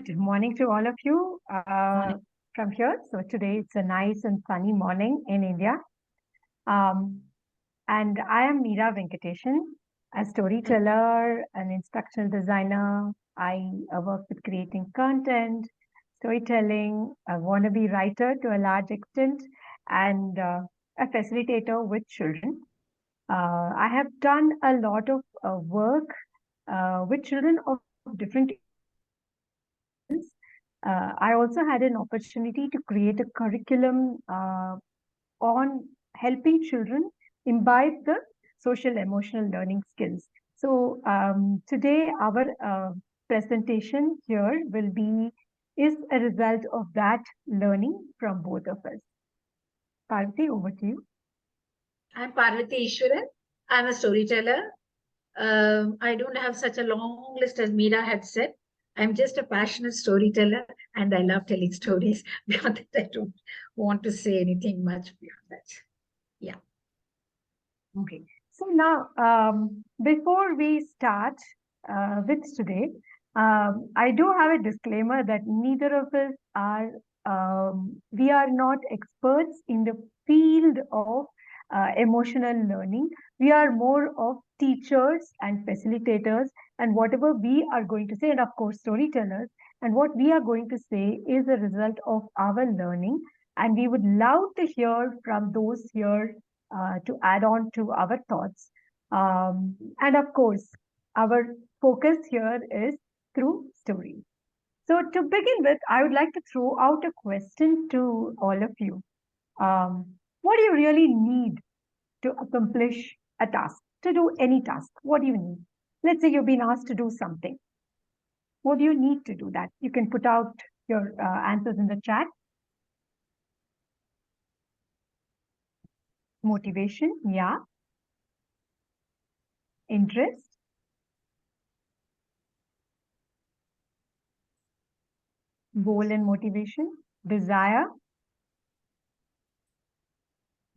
Good morning to all of you from here. So today it's a nice and sunny morning in India. Um, and I am Meera Venkatesan, a storyteller, an instructional designer. I work with creating content, storytelling, a wannabe writer to a large extent, and a facilitator with children. I have done a lot of work with children of different I also had an opportunity to create a curriculum on helping children imbibe the social emotional learning skills. So today our presentation here will be is a result of that learning from both of us. Parvathy, over to you. I'm Parvathy Eswaran. I'm a storyteller. I don't have such a long list as Meera had said. I'm just a passionate storyteller and I love telling stories. Beyond that, I don't want to say anything much beyond that. Yeah. Okay. So now, before we start with today, I do have a disclaimer that neither of us are, we are not experts in the field of emotional learning. We are more of teachers and facilitators, and whatever we are going to say, and of course, storytellers, and what we are going to say is a result of our learning. And we would love to hear from those here to add on to our thoughts. And of course, our focus here is through stories. So to begin with, I would like to throw out a question to all of you. What do you really need to accomplish a task, to do any task? What do you need? Let's say you've been asked to do something. What do you need to do that? You can put out your answers in the chat. Motivation, yeah. Interest, goal and motivation, desire,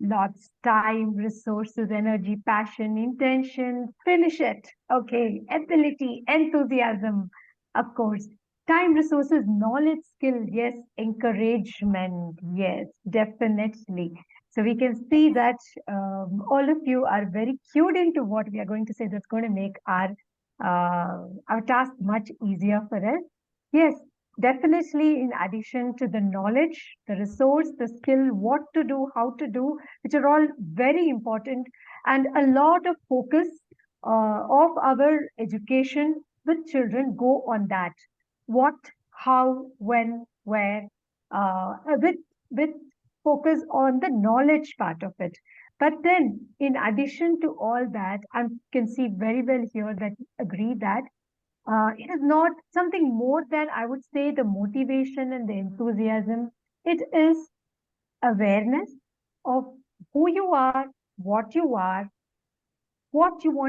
lots time, resources, energy, passion, intention, finish it. Okay, ability, enthusiasm, of course. Time, resources, knowledge, skill, yes. Encouragement, yes, definitely. So we can see that all of you are very cued into what we are going to say. That's going to make our task much easier for us. Yes, definitely, in addition to the knowledge, the resource, the skill, what to do, how to do, which are all very important, and a lot of focus of our education with children go on that. What, how, when, where, with focus on the knowledge part of it. But then, in addition to all that, I can see very well here that agree that it is not something more than, I would say, the motivation and the enthusiasm. It is awareness of who you are, what you want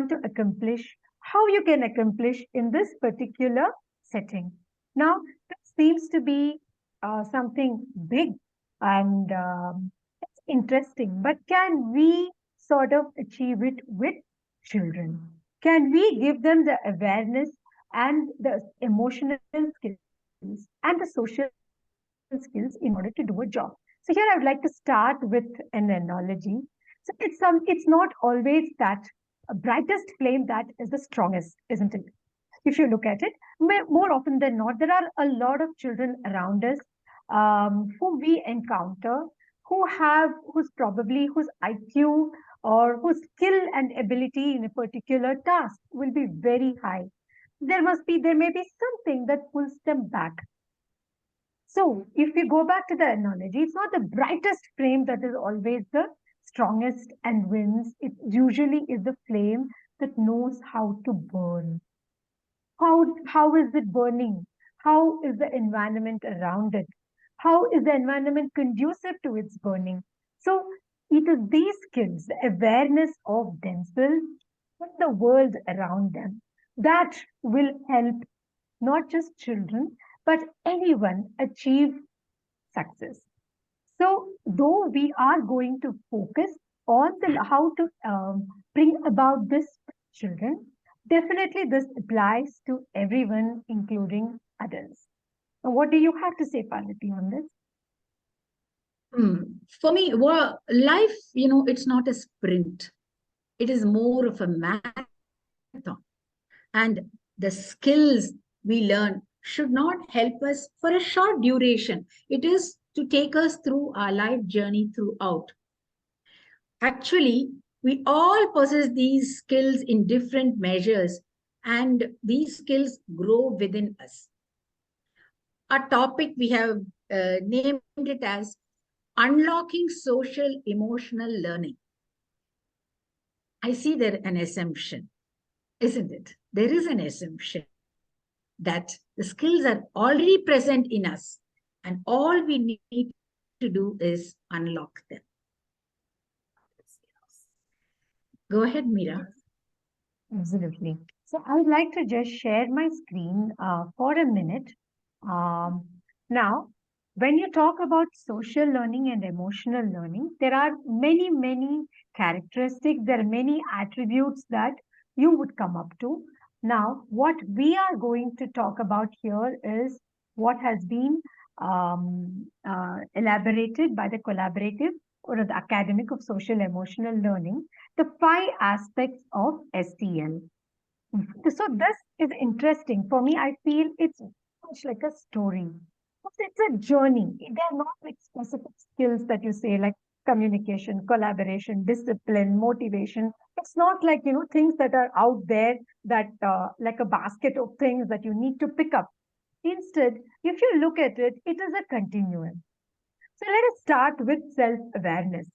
to accomplish, how you can accomplish in this particular setting. Now, this seems to be something big and it's interesting, but can we sort of achieve it with children? Can we give them the awareness and the emotional skills and the social skills in order to do a job? So here I would like to start with an analogy. So it's not always that brightest flame that is the strongest, isn't it? If you look at it, more often than not, there are a lot of children around us whom we encounter whose IQ or whose skill and ability in a particular task will be very high. There may be something that pulls them back. So if we go back to the analogy, it's not the brightest flame that is always the strongest and wins. It usually is the flame that knows how to burn. How is it burning? How is the environment around it? How is the environment conducive to its burning? So it is these skills, the awareness of themselves and the world around them, that will help not just children, but anyone achieve success. So, though we are going to focus on how to bring about this children, definitely this applies to everyone, including adults. What do you have to say, Parvathy, on this? For me, well, life, it's not a sprint. It is more of a marathon. And the skills we learn should not help us for a short duration. It is to take us through our life journey throughout. Actually, we all possess these skills in different measures, and these skills grow within us. Our topic we have named it as unlocking social emotional learning. I see there an assumption, isn't it? There is an assumption that the skills are already present in us, and all we need to do is unlock them. Go ahead, Meera. Absolutely. So I would like to just share my screen for a minute. Um, Now, when you talk about social learning and emotional learning, there are many, many characteristics, there are many attributes that you would come up to. Now, what we are going to talk about here is what has been elaborated by the collaborative or the academic of social emotional learning, the 5 aspects of STL. So this is interesting. For me, I feel it's much like a story. It's a journey. They're not like specific skills that you say, like communication, collaboration, discipline, motivation. It's not like, things that are out there that like a basket of things that you need to pick up. Instead, if you look at it, it is a continuum. So let us start with self-awareness.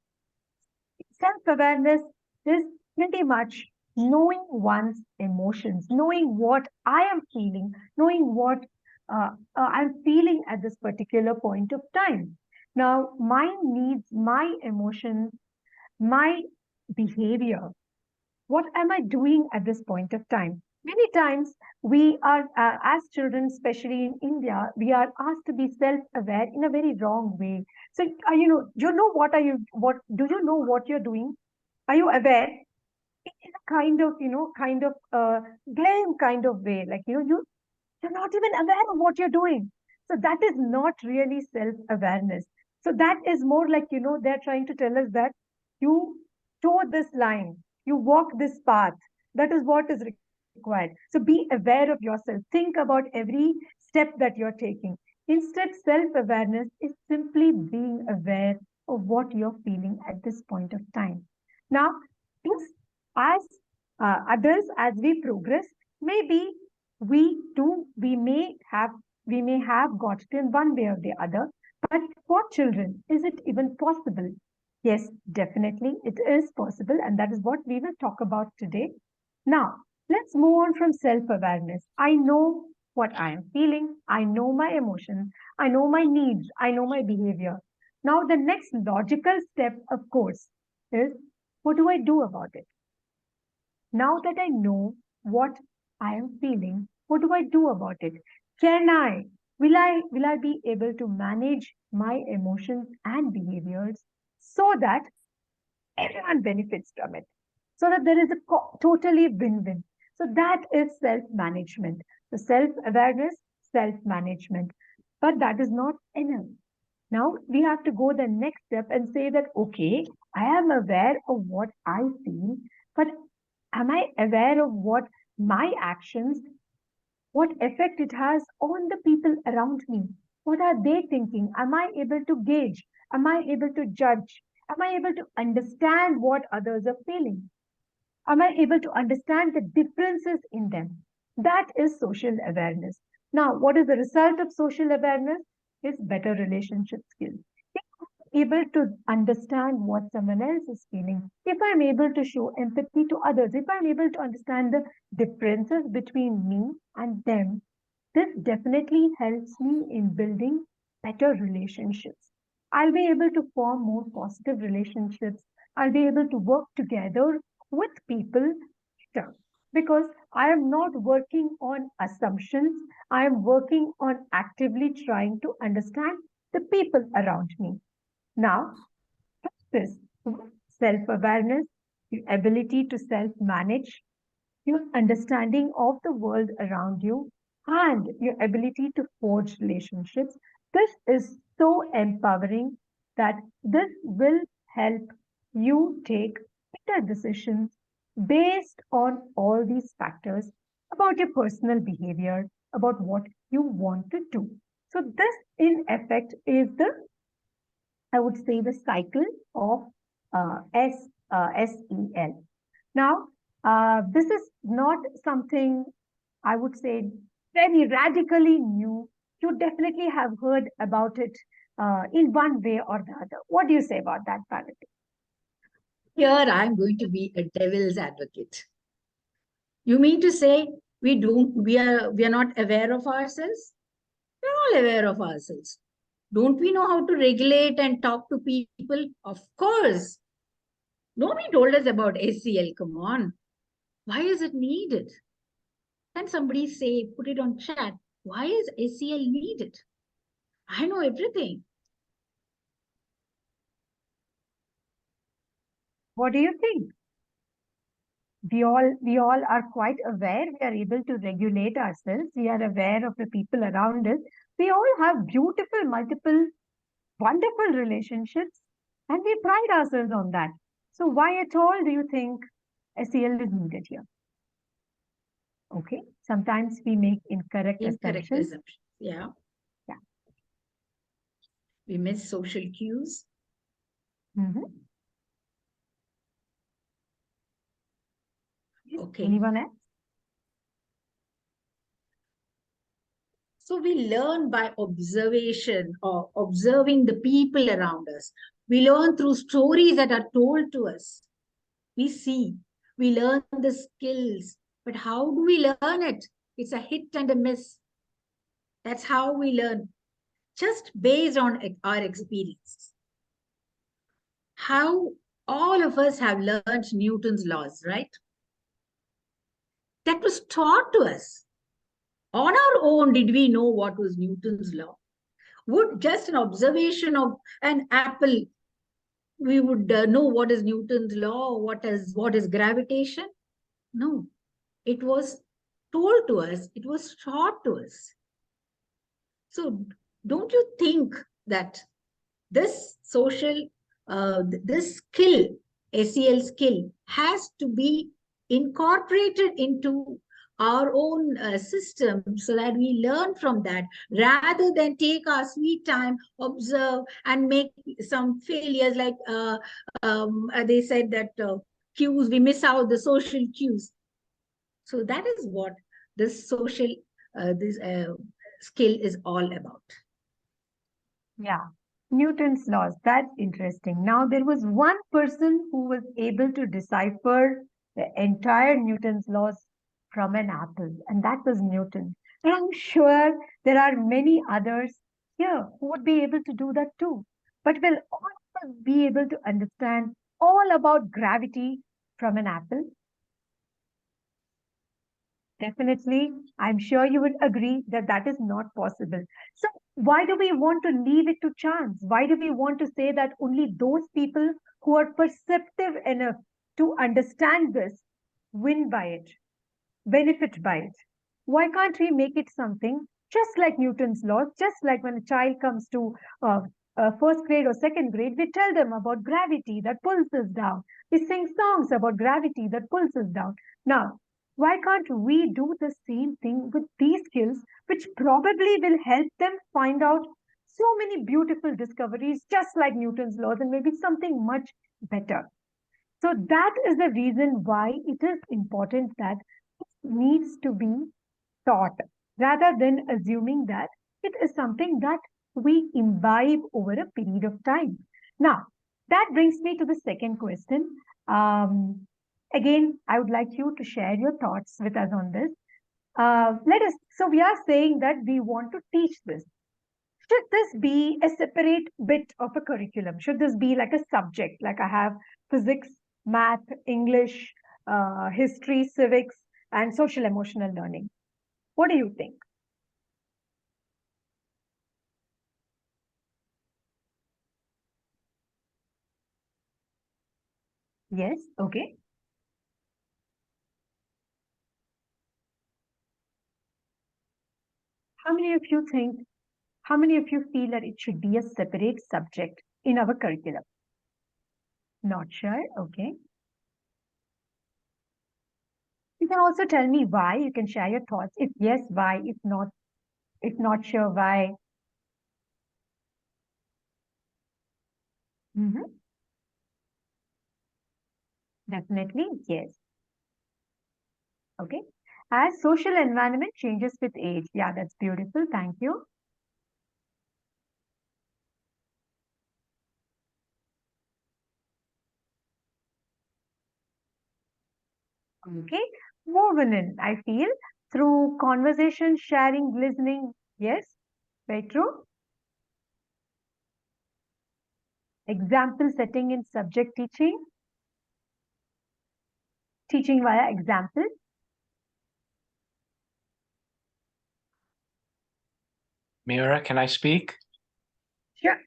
Self-awareness is pretty much knowing one's emotions, knowing what I am feeling, knowing what I'm feeling at this particular point of time. Now, my needs, my emotions, my behavior, what am I doing at this point of time? Many times we are, as children, especially in India, we are asked to be self-aware in a very wrong way. So, what do you know what you're doing? Are you aware? It is a kind of blame kind of way. Like, you're not even aware of what you're doing. So that is not really self-awareness. So that is more like, they're trying to tell us that you toe this line, you walk this path. That is what is required. So be aware of yourself. Think about every step that you're taking. Instead, self-awareness is simply being aware of what you're feeling at this point of time. Now, if as adults, as we progress, maybe we may have got it in one way or the other, but for children, is it even possible? Yes, definitely it is possible, and that is what we will talk about today. Now, let's move on from self-awareness. I know what I am feeling, I know my emotions, I know my needs, I know my behavior. Now, the next logical step, of course, is what do I do about it? Now that I know what I am feeling, what do I do about it? Can I? Will I be able to manage my emotions and behaviors so that everyone benefits from it? So that there is a totally win-win. So that is self-management. So self-awareness, self-management. But that is not enough. Now we have to go the next step and say that, okay, I am aware of what I feel, but am I aware of what my actions, what effect it has on the people around me? What are they thinking? Am I able to gauge? Am I able to judge? Am I able to understand what others are feeling? Am I able to understand the differences in them? That is social awareness. Now, what is the result of social awareness? Is better relationship skills. If I'm able to understand what someone else is feeling, if I'm able to show empathy to others, if I'm able to understand the differences between me and them, this definitely helps me in building better relationships. I'll be able to form more positive relationships. I'll be able to work together with people better because I am not working on assumptions. I am working on actively trying to understand the people around me. Now, this self awareness, your ability to self manage, your understanding of the world around you. and your ability to forge relationships. This is so empowering that this will help you take better decisions based on all these factors about your personal behavior, about what you want to do. So, this in effect is the, I would say, the cycle of SEL. Now, this is not something I would say very radically new. You definitely have heard about it in one way or the other. What do you say about that, Parvati? Here I'm going to be a devil's advocate. You mean to say we are not aware of ourselves? We're all aware of ourselves. Don't we know how to regulate and talk to people? Of course. Nobody told us about ACL. Come on. Why is it needed? Can somebody say, put it on chat, why is ACL needed? I know everything. What do you think? We all are quite aware. We are able to regulate ourselves. We are aware of the people around us. We all have beautiful, multiple, wonderful relationships, and we pride ourselves on that. So why at all do you think SEL is needed here? Okay. Sometimes we make incorrect Incorrect assumptions. assumption. Yeah. Yeah. We miss social cues. Mhm. Okay. Anyone else? So we learn by observation or observing the people around us. We learn through stories that are told to us. We see, we learn the skills, but how do we learn it? It's a hit and a miss. That's how we learn, just based on our experiences. How all of us have learned Newton's laws, right? That was taught to us. On our own, did we know what was Newton's law? Would just an observation of an apple, we would know what is Newton's law, what is gravitation? No, it was told to us, it was taught to us. So don't you think that this social, this skill, SEL skill, has to be incorporated into our own system so that we learn from that rather than take our sweet time, observe, and make some failures like they said that cues, we miss out the social cues. So that is what this social this skill is all about. Yeah. Newton's laws. That's interesting. Now, there was one person who was able to decipher the entire Newton's laws from an apple, and that was Newton. And I'm sure there are many others here who would be able to do that too. But will all of us be able to understand all about gravity from an apple? Definitely, I'm sure you would agree that that is not possible. So, why do we want to leave it to chance? Why do we want to say that only those people who are perceptive enough to understand this win by it, benefit by it? Why can't we make it something just like Newton's laws, just like when a child comes to first grade or second grade, we tell them about gravity that pulls us down. We sing songs about gravity that pulls us down. Now, why can't we do the same thing with these skills, which probably will help them find out so many beautiful discoveries, just like Newton's laws, and maybe something much better? So that is the reason why it is important that it needs to be taught rather than assuming that it is something that we imbibe over a period of time. Now, that brings me to the second question. Again, I would like you to share your thoughts with us on this. So we are saying that we want to teach this. Should this be a separate bit of a curriculum? Should this be like a subject, like I have physics, math, English, history, civics, and social emotional learning? What do you think? Yes, okay. How many of you feel that it should be a separate subject in our curriculum? Not sure, okay. You can also tell me why. You can share your thoughts. If yes, why? If not sure, why? Mm-hmm. Definitely, yes. Okay. As social environment changes with age. Yeah, that's beautiful. Thank you. Okay. Woven in, I feel, through conversation, sharing, listening. Yes, very true. Example setting in subject teaching, teaching via example. Meera, can I speak? Sure.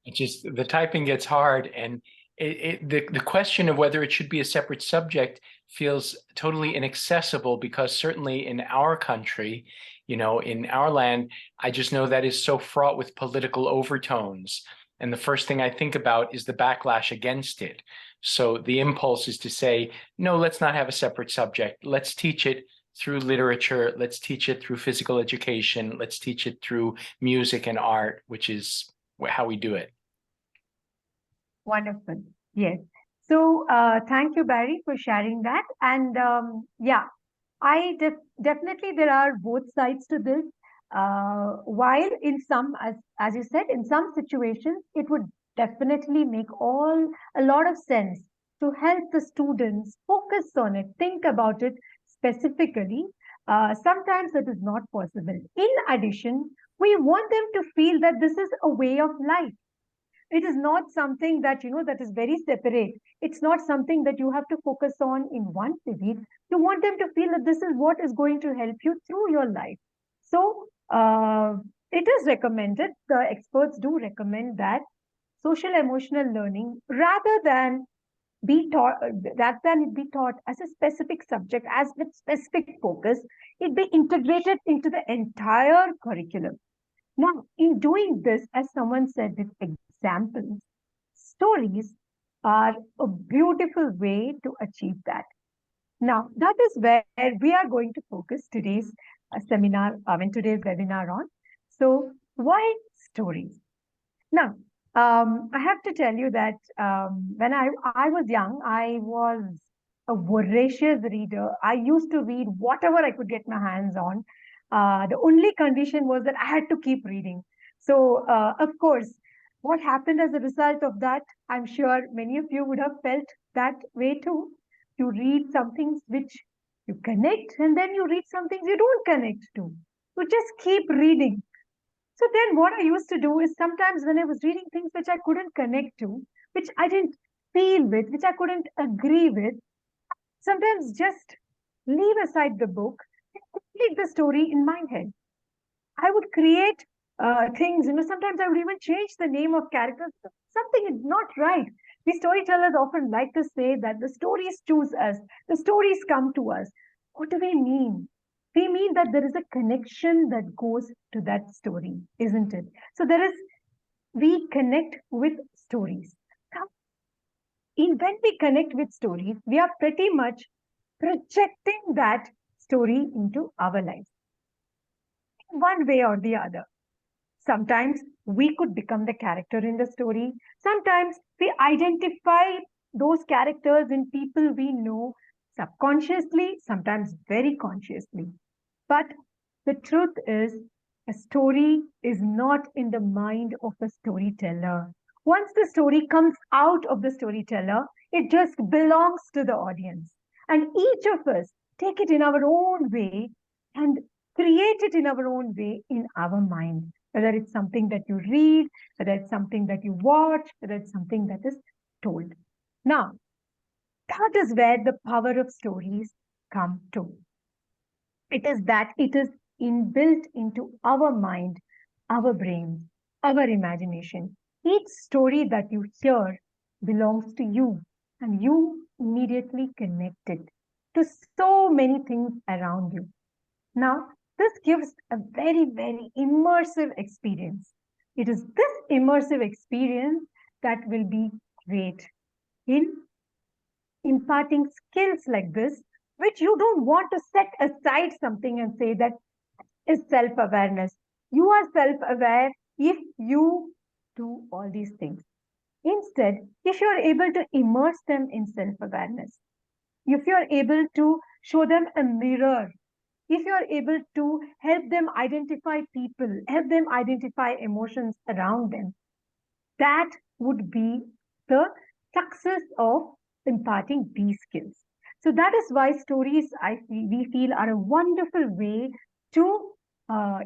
It just the typing gets hard, and the question of whether it should be a separate subject feels totally inaccessible because certainly in our country, in our land, I just know that is so fraught with political overtones. And the first thing I think about is the backlash against it. So the impulse is to say, no, let's not have a separate subject. Let's teach it through literature. Let's teach it through physical education. Let's teach it through music and art, which is how we do it. Wonderful. Yes. So thank you, Barry, for sharing that. And yeah, definitely there are both sides to this. While in some, as you said, in some situations, it would definitely make a lot of sense to help the students focus on it, think about it specifically. Sometimes it is not possible. In addition, we want them to feel that this is a way of life. It is not something that that is very separate. It's not something that you have to focus on in one period. You want them to feel that this is what is going to help you through your life. So it is recommended, the experts do recommend that social emotional learning, rather than it be taught as a specific subject, as with specific focus, it be integrated into the entire curriculum. Now, in doing this, as someone said, with examples, stories are a beautiful way to achieve that. Now, that is where we are going to focus today's today's webinar on. So, why stories? Now, I have to tell you that when I was young, I was a voracious reader. I used to read whatever I could get my hands on. The only condition was that I had to keep reading. So, of course, what happened as a result of that, I'm sure many of you would have felt that way too. You read some things which you connect, and then you read some things you don't connect to. You just keep reading. So then what I used to do is sometimes when I was reading things which I couldn't connect to, which I didn't feel with, which I couldn't agree with, sometimes just leave aside the book and complete the story in my head. I would create things, sometimes I would even change the name of characters. Something is not right. The storytellers often like to say that the stories choose us, the stories come to us. What do we mean? We mean that there is a connection that goes to that story, isn't it? So we connect with stories. Now, when we connect with stories, we are pretty much projecting that story into our lives, one way or the other. Sometimes we could become the character in the story. Sometimes we identify those characters in people we know subconsciously, sometimes very consciously. But the truth is, a story is not in the mind of a storyteller. Once the story comes out of the storyteller, it just belongs to the audience. And each of us take it in our own way and create it in our own way in our mind. Whether it's something that you read, whether it's something that you watch, whether it's something that is told. Now, that is where the power of stories come to. It is that it is inbuilt into our mind, our brains, our imagination. Each story that you hear belongs to you, and you immediately connect it to so many things around you. Now, this gives a very, very immersive experience. It is this immersive experience that will be great in imparting skills like this, which you don't want to set aside something and say that is self-awareness. You are self-aware if you do all these things. Instead, if you're able to immerse them in self-awareness, if you're able to show them a mirror, if you're able to help them identify people, help them identify emotions around them, that would be the success of imparting these skills. So that is why stories, we feel, are a wonderful way to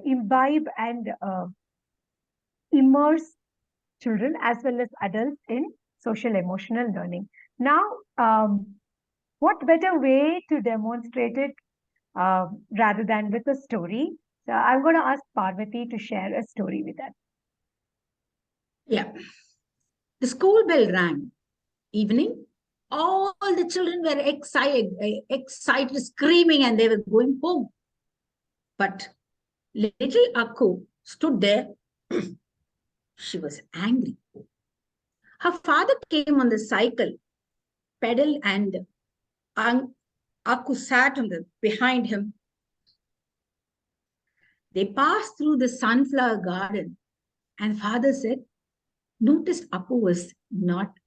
imbibe and immerse children as well as adults in social emotional learning. Now, what better way to demonstrate it rather than with a story? So I'm going to ask Parvathy to share a story with us. Yeah. The school bell rang. Evening, all the children were excited, screaming, and they were going home. But little Akku stood there. She was angry. Her father came on the cycle, pedaled, and Akku sat behind him. They passed through the sunflower garden, and father said, noticed Akku was not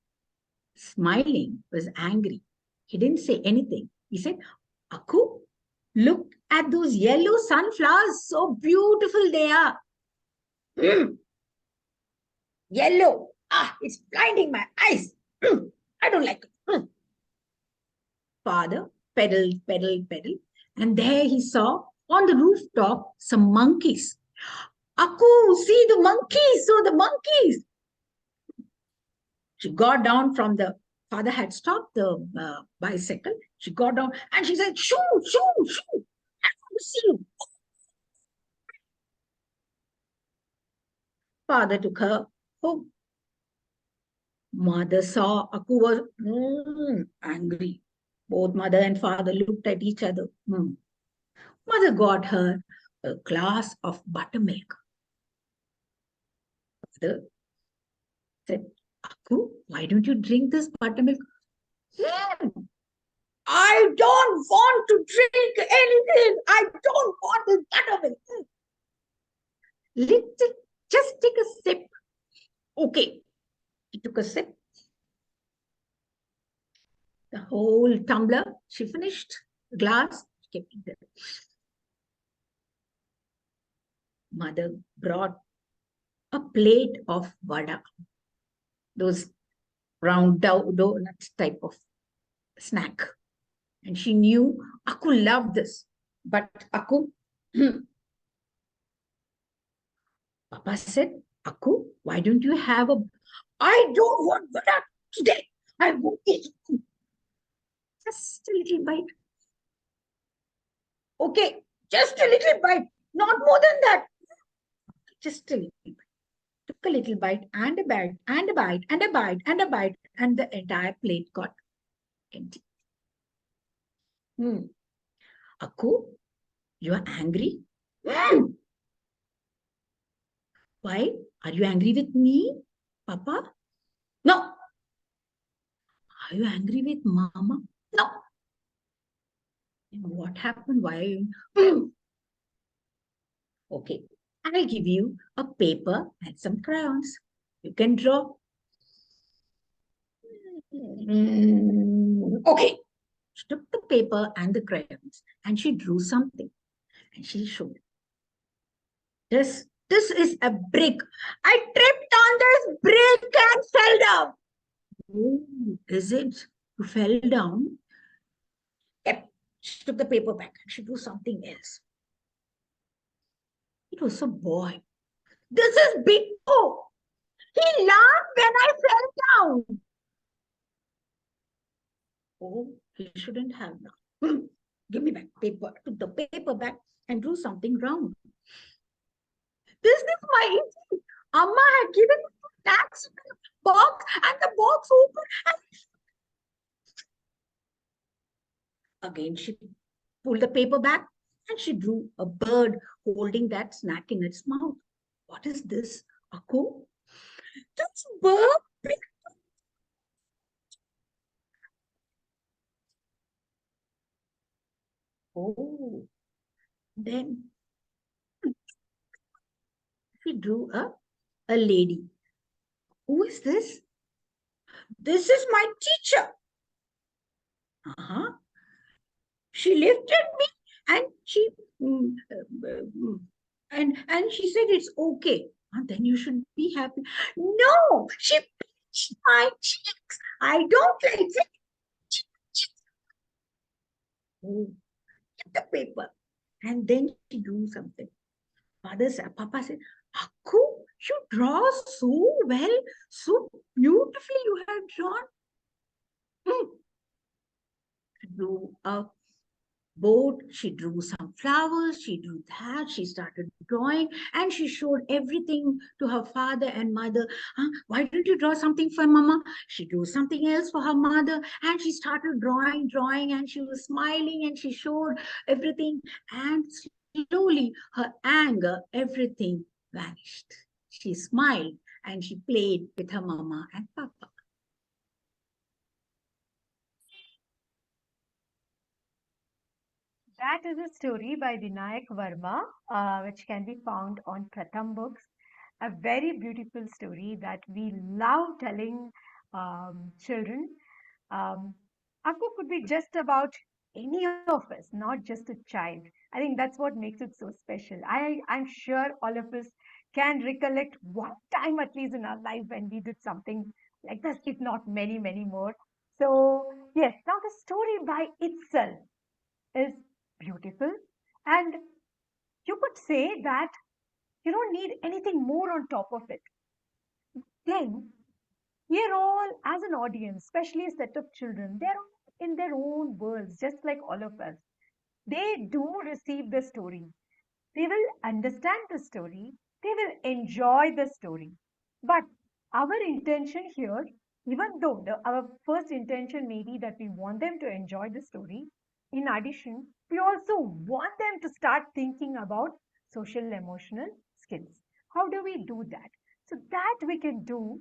smiling, was angry. He didn't say anything. He said, Akku, look at those yellow sunflowers. So beautiful they are. Yellow. Ah, it's blinding my eyes. I don't like it. Father pedaled. And there he saw on the rooftop some monkeys. Akku, see the monkeys. So the monkeys. She got down from the, father had stopped the bicycle. She got down and she said, shoo. I want to see you. Father took her home. Mother saw Akku was angry. Both mother and father looked at each other. Mother got her a glass of buttermilk. Father said, Akku, why don't you drink this buttermilk? I don't want to drink anything. I don't want this buttermilk. Just take a sip. Okay. He took a sip. The whole tumbler, she finished the glass, she kept it there. Mother brought a plate of vada, those round donuts type of snack. And she knew Akku loved this. But Akku, Papa said, Akku, why don't you have a... I don't want vada today. I won't eat. Just a little bite. Okay, just a little bite. Not more than that. Just a little bite. Took a little bite and a bite and a bite and a bite and a bite, and the entire plate got empty. Akku, you are angry? Why? Are you angry with me, Papa? No. Are you angry with Mama? No. And what happened? Why? Okay, I'll give you a paper and some crayons. You can draw. Okay. She took the paper and the crayons and she drew something. And she showed. This is a brick. I tripped on this brick and fell down. Oh, is it? You fell down? Yep. She took the paper back and she drew something else. It was a boy. This is Big O. He laughed when I fell down. Oh, he shouldn't have now. Give me back paper. Took the paper back and drew something round. This is my eating. Amma had given me snacks in the box and the box opened. And again, she pulled the paper back. And she drew a bird holding that snack in its mouth. What is this? A cow? This bird picked. Oh, then she drew a lady. Who is this? This is my teacher. Uh-huh. She lifted me and she and she said it's okay. And then you should be happy. No, she pinched my cheeks. I don't like it. Oh, get the paper. And then she drew something. Papa said, Akku, you draw so well, so beautifully you have drawn. Drew a boat, she drew some flowers, she drew that, she started drawing, and she showed everything to her father and mother. Why don't you draw something for mama? She drew something else for her mother, and she started drawing, and she was smiling, and she showed everything, and slowly her anger, everything vanished. She smiled and she played with her mama and papa. That is a story by Vinayak Verma, which can be found on Pratham Books. A very beautiful story that we love telling children. Um, Akku could be just about any of us, not just a child. I think that's what makes it so special. I'm sure all of us can recollect one time at least in our life when we did something like this, if not many, many more. So, yes, now the story by itself is beautiful. And you could say that you don't need anything more on top of it. Then, we're all, as an audience, especially a set of children, they're all in their own worlds, just like all of us. They do receive the story. They will understand the story. They will enjoy the story. But our intention here, even though our first intention may be that we want them to enjoy the story, in addition, we also want them to start thinking about social emotional skills. How do we do that? So that we can do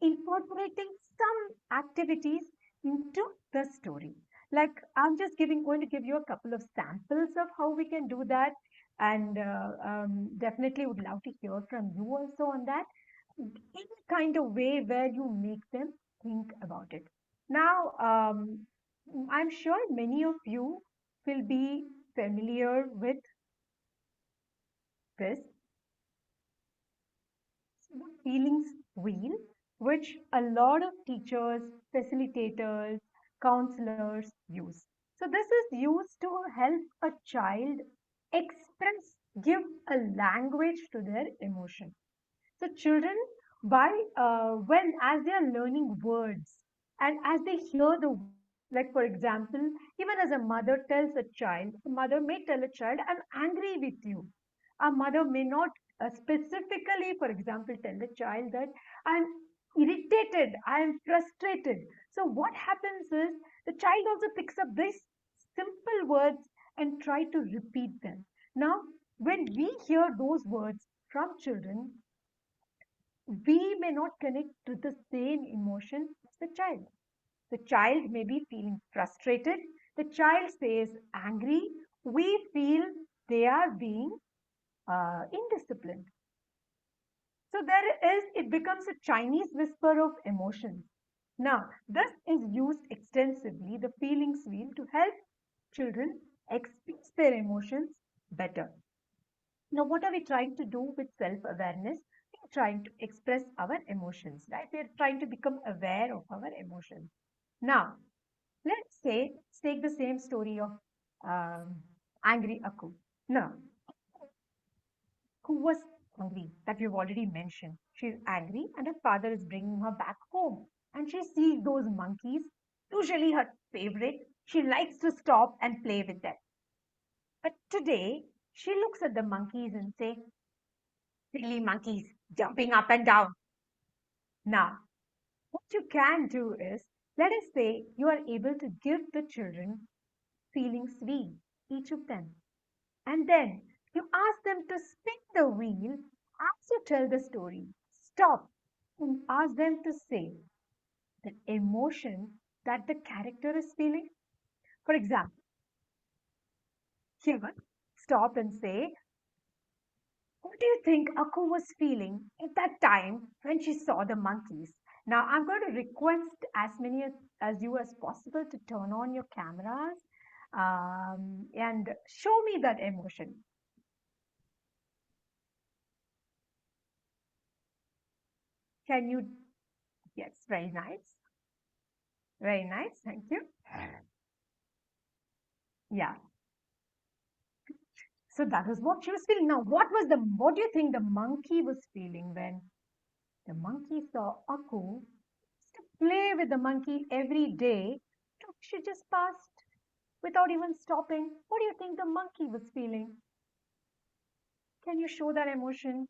incorporating some activities into the story. Like I'm just going to give you a couple of samples of how we can do that, and definitely would love to hear from you also on that. Any kind of way where you make them think about it. Now, I'm sure many of you will be familiar with this feelings wheel, which a lot of teachers, facilitators, counselors use. So, this is used to help a child express, give a language to their emotion. So children, by when as they are learning words and as they hear the words, like for example, even as a mother tells a child, a mother may tell a child, "I'm angry with you." A mother may not specifically, for example, tell the child that I'm irritated, I am frustrated. So what happens is the child also picks up these simple words and try to repeat them. Now, when we hear those words from children, we may not connect to the same emotion as the child. The child may be feeling frustrated. The child says angry. We feel they are being indisciplined. So it becomes a Chinese whisper of emotions. Now, this is used extensively, the feelings wheel, to help children express their emotions better. Now, what are we trying to do with self awareness? We're trying to express our emotions, right? We're trying to become aware of our emotions. Now, let's take the same story of angry Aku. Now, who was angry that we've already mentioned. She's angry, and her father is bringing her back home. And she sees those monkeys, usually her favorite. She likes to stop and play with them. But today, she looks at the monkeys and says, "Silly monkeys jumping up and down." Now, what you can do is, let us say you are able to give the children feelings wheel, each of them. And then you ask them to spin the wheel as you tell the story. Stop and ask them to say the emotion that the character is feeling. For example, here, stop and say, what do you think Aku was feeling at that time when she saw the monkeys? Now, I'm going to request as many as you as possible to turn on your cameras and show me that emotion. Can you? Yes, very nice. Very nice. Thank you. Yeah. So that was what she was feeling. Now, what do you think the monkey was feeling when the monkey saw Aku used to play with the monkey every day? She just passed without even stopping. What do you think the monkey was feeling? Can you show that emotion?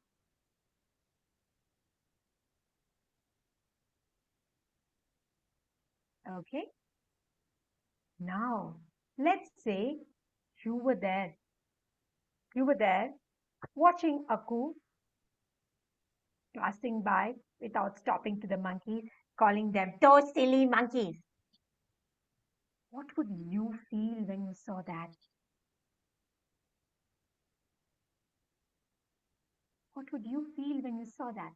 Okay. Now, let's say you were there. You were there watching Aku passing by without stopping to the monkeys, calling them those silly monkeys. What would you feel when you saw that? What would you feel when you saw that?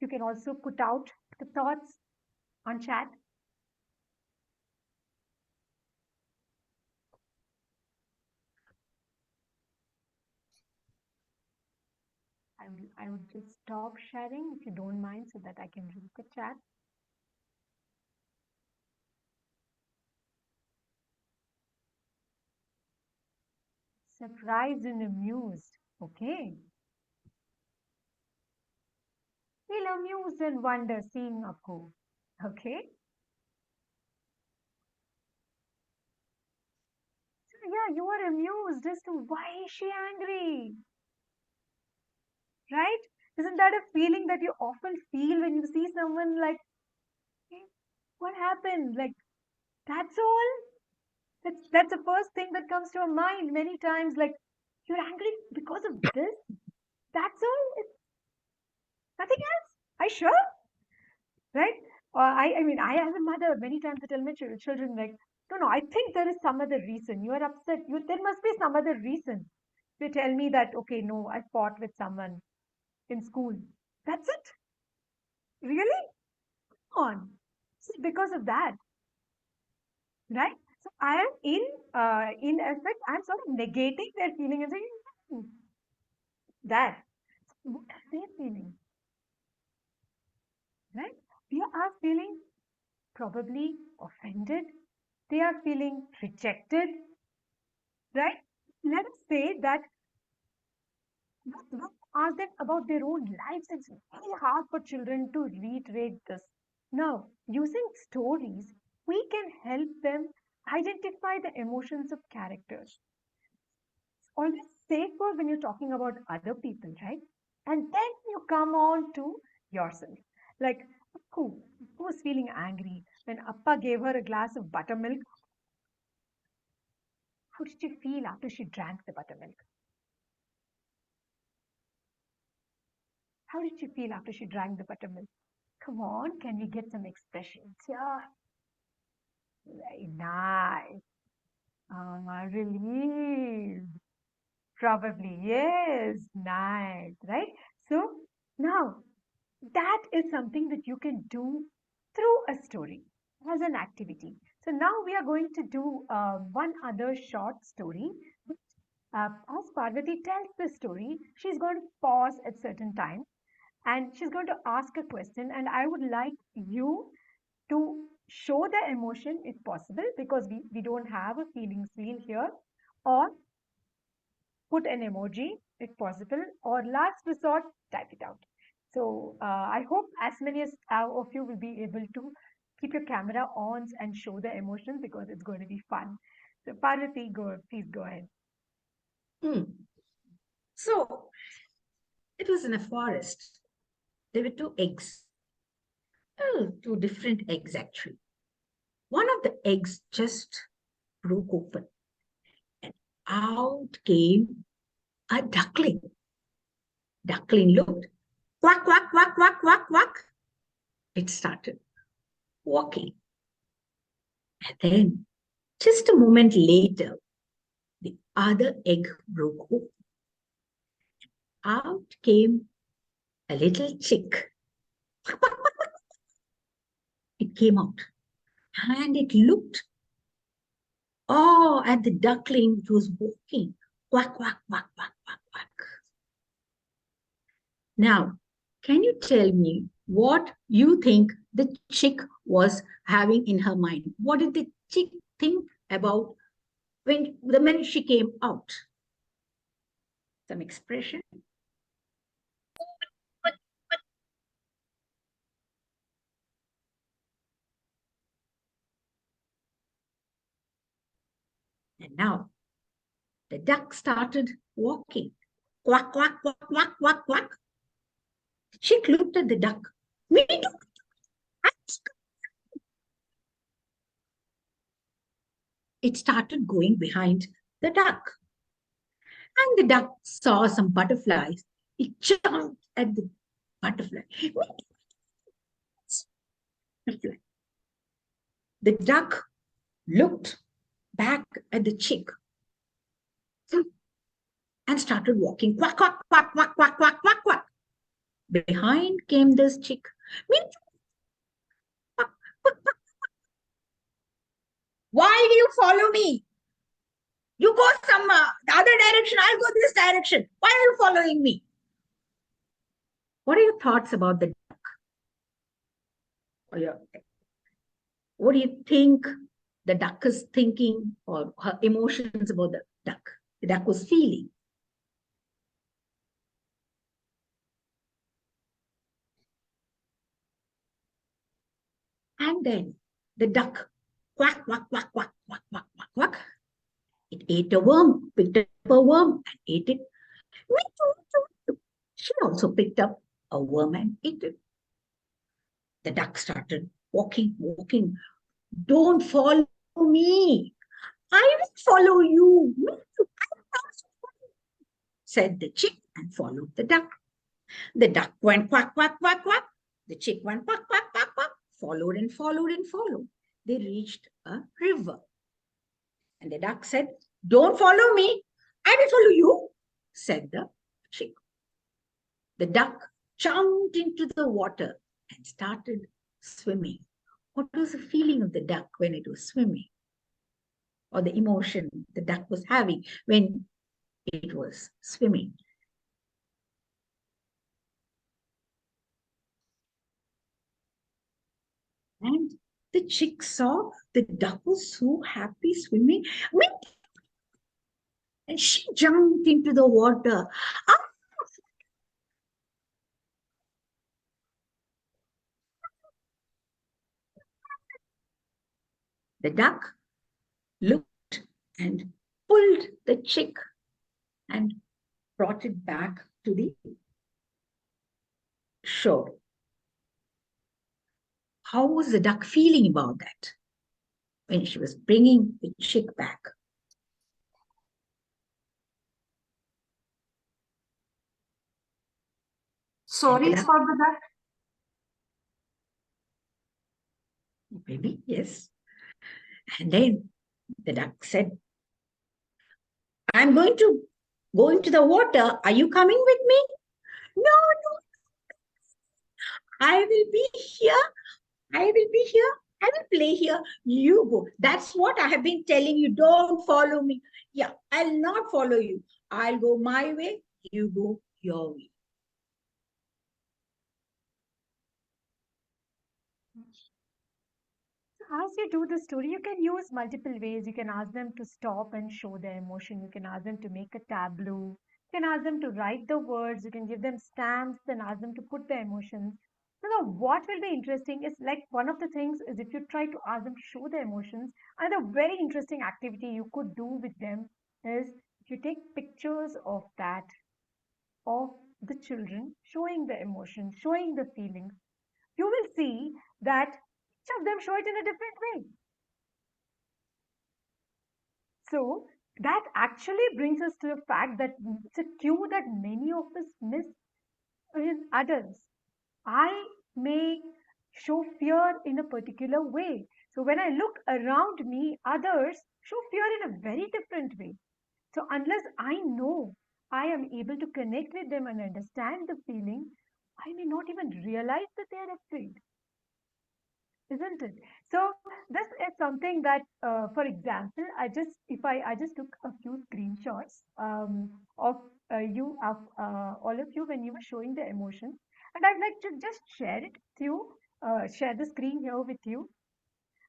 You can also put out the thoughts on chat. I would just stop sharing if you don't mind so that I can read the chat. Surprised and amused. Okay. Feel amused and wonder seeing Aku. Okay. So yeah, you are amused as to why is she angry? Right? Isn't that a feeling that you often feel when you see someone like, hey, what happened? Like, that's all? That's the first thing that comes to our mind many times. Like, you're angry because of this? That's all? It's nothing else? I sure? Right? I mean, I as a mother, many times I tell my children, like, no, I think there is some other reason. You are upset. There must be some other reason. They tell me that, okay, no, I fought with someone in school. That's it? Really? Come on. It's because of that, right? So I am in effect, I'm sort of negating their feeling and saying, "Hmm, that. What are they feeling? Right? We are feeling probably offended. They are feeling rejected, right? Let us say that ask them about their own lives. It's very hard for children to reiterate this. Now, using stories, we can help them identify the emotions of characters. It's always safer when you're talking about other people, right? And then you come on to yourself. Like, who was feeling angry when Appa gave her a glass of buttermilk? How did she feel after she drank the buttermilk? How did she feel after she drank the buttermilk? Come on, can we get some expressions? Yeah, very nice. Relieved. Probably, yes. Nice, right? So now that is something that you can do through a story as an activity. So now we are going to do one other short story. As Parvati tells the story, she's going to pause at certain times and she's going to ask a question. And I would like you to show the emotion if possible, because we don't have a feelings wheel here, or put an emoji if possible, or last resort, type it out. So I hope as many as of you will be able to keep your camera on and show the emotion because it's going to be fun. So Parvati, please go ahead. So it was in a forest. There were two eggs. Oh, two different eggs, actually. One of the eggs just broke open, and out came a duckling. Duckling looked, quack, quack, quack, quack, quack, quack. It started walking. And then, just a moment later, the other egg broke open. Out came a little chick. It came out and it looked at the duckling which was walking. Quack, quack, quack, quack, quack, quack. Now, can you tell me what you think the chick was having in her mind? What did the chick think about the minute she came out? Some expression. And now the duck started walking. Quack, quack, quack, quack, quack, quack. The chick looked at the duck. Me too. It started going behind the duck. And the duck saw some butterflies. It jumped at the butterfly. The duck looked back at the chick and started walking. Quack, quack, quack, quack, quack, quack, quack, quack. Behind came this chick. Why do you follow me? You go some the other direction, I'll go this direction. Why are you following me? What are your thoughts about the duck? What do you think the duck is thinking, or her emotions about the duck? The duck was feeling. And then the duck, quack, quack, quack, quack, quack, quack, quack, quack. It ate a worm, picked up a worm and ate it. She also picked up a worm and ate it. The duck started walking, walking. Don't follow me. I will follow you. Said the chick and followed the duck. The duck went quack, quack, quack, quack. The chick went quack, quack, quack, quack. Followed and followed and followed. They reached a river. And the duck said, don't follow me. I will follow you, said the chick. The duck jumped into the water and started swimming. What was the feeling of the duck when it was swimming? Or the emotion the duck was having when it was swimming? And the chick saw the duck was so happy swimming. And she jumped into the water. The duck looked and pulled the chick and brought it back to the shore. How was the duck feeling about that when she was bringing the chick back? Sorry for the duck. Maybe, yes. And then the duck said, I'm going to go into the water. Are you coming with me? No, no. I will be here. I will be here. I will play here. You go. That's what I have been telling you. Don't follow me. Yeah, I'll not follow you. I'll go my way. You go your way. As you do the story, you can use multiple ways. You can ask them to stop and show their emotion. You can ask them to make a tableau. You can ask them to write the words. You can give them stamps and ask them to put their emotions. Now, what will be interesting is like one of the things is if you try to ask them to show their emotions, another very interesting activity you could do with them is if you take pictures of the children showing the emotions, showing the feelings, you will see that each of them show it in a different way. So that actually brings us to the fact that it's a cue that many of us miss in adults. I may show fear in a particular way. So when I look around me, others show fear in a very different way. So unless I know I am able to connect with them and understand the feeling, I may not even realize that they are afraid, isn't it? So this is something that, for example, I just took a few screenshots of all of you when you were showing the emotions, and I'd like to just share it with you, share the screen here with you,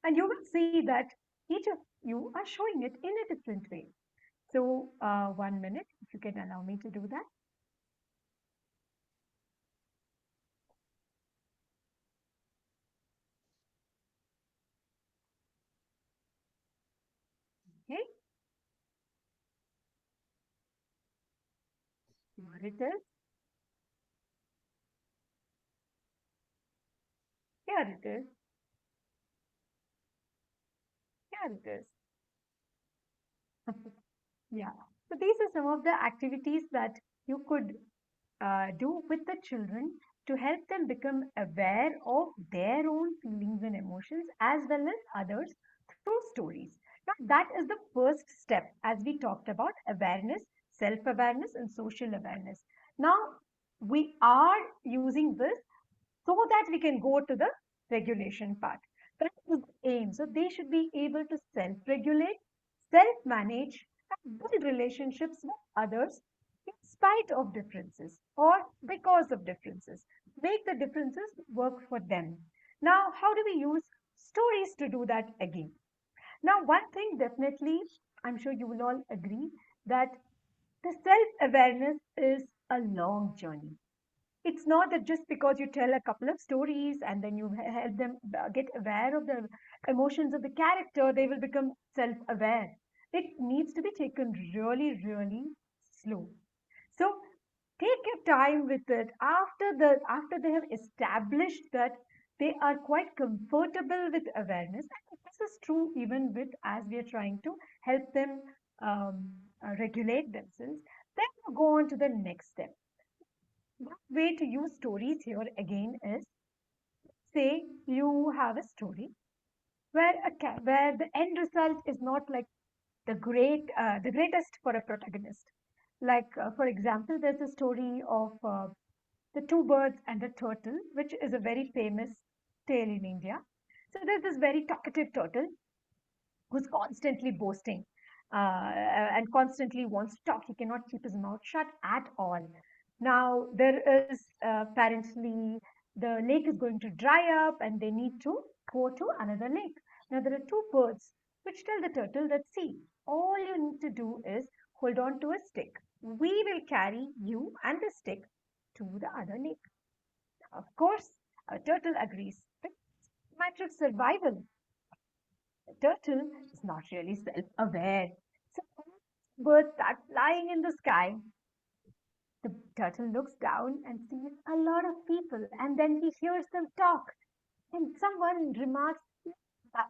and you will see that each of you are showing it in a different way. So 1 minute, if you can allow me to do that. Okay, here it is. Here it is. Here it is. Yeah. So these are some of the activities that you could do with the children to help them become aware of their own feelings and emotions as well as others through stories. Now, that is the first step as we talked about awareness, self awareness, and social awareness. Now, we are using this so that we can go to the regulation part. That is the aim. So they should be able to self regulate, self manage, and build relationships with others in spite of differences or because of differences. Make the differences work for them. Now, how do we use stories to do that again? Now, one thing definitely, I'm sure you will all agree that the self awareness is a long journey. It's not that just because you tell a couple of stories and then you help them get aware of the emotions of the character, they will become self aware. It needs to be taken really, really slow. So take your time with it after they have established that they are quite comfortable with awareness. And this is true even with as we are trying to help them regulate themselves. Then you go on to the next step. One way to use stories here again is, say you have a story where where the end result is not like the greatest for a protagonist. Like for example, there's a story of the two birds and a turtle, which is a very famous tale in India. So there's this very talkative turtle who's constantly boasting and constantly wants to talk. He cannot keep his mouth shut at all. Now, there is apparently the lake is going to dry up and they need to go to another lake. Now, there are two birds which tell the turtle that, see, all you need to do is hold on to a stick. We will carry you and the stick to the other lake. Of course, a turtle agrees. It's a matter of survival. The turtle is not really self-aware. So birds start flying in the sky. The turtle looks down and sees a lot of people, and then he hears them talk. And someone remarks, "That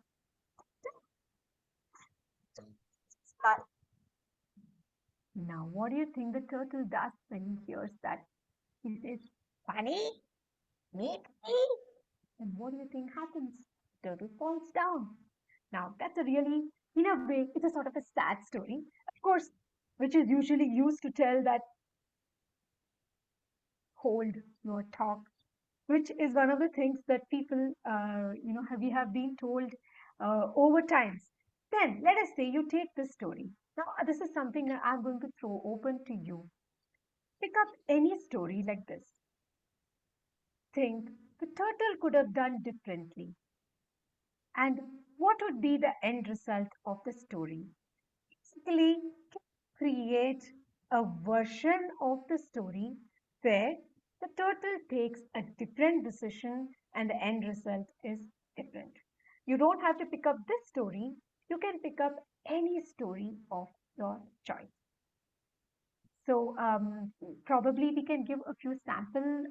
sky." Now, what do you think the turtle does when he hears that? He says, "Funny, meet me." And what do you think happens? Turtle falls down. Now, that's a really, in a way, it's a sort of a sad story, of course, which is usually used to tell that hold your talk, which is one of the things that people, we have been told over times. Then let us say you take this story. Now, this is something that I'm going to throw open to you. Pick up any story like this. Think the turtle could have done differently. And what would be the end result of the story? Basically, create a version of the story where the turtle takes a different decision and the end result is different. You don't have to pick up this story, you can pick up any story of your choice. So, probably we can give a few sample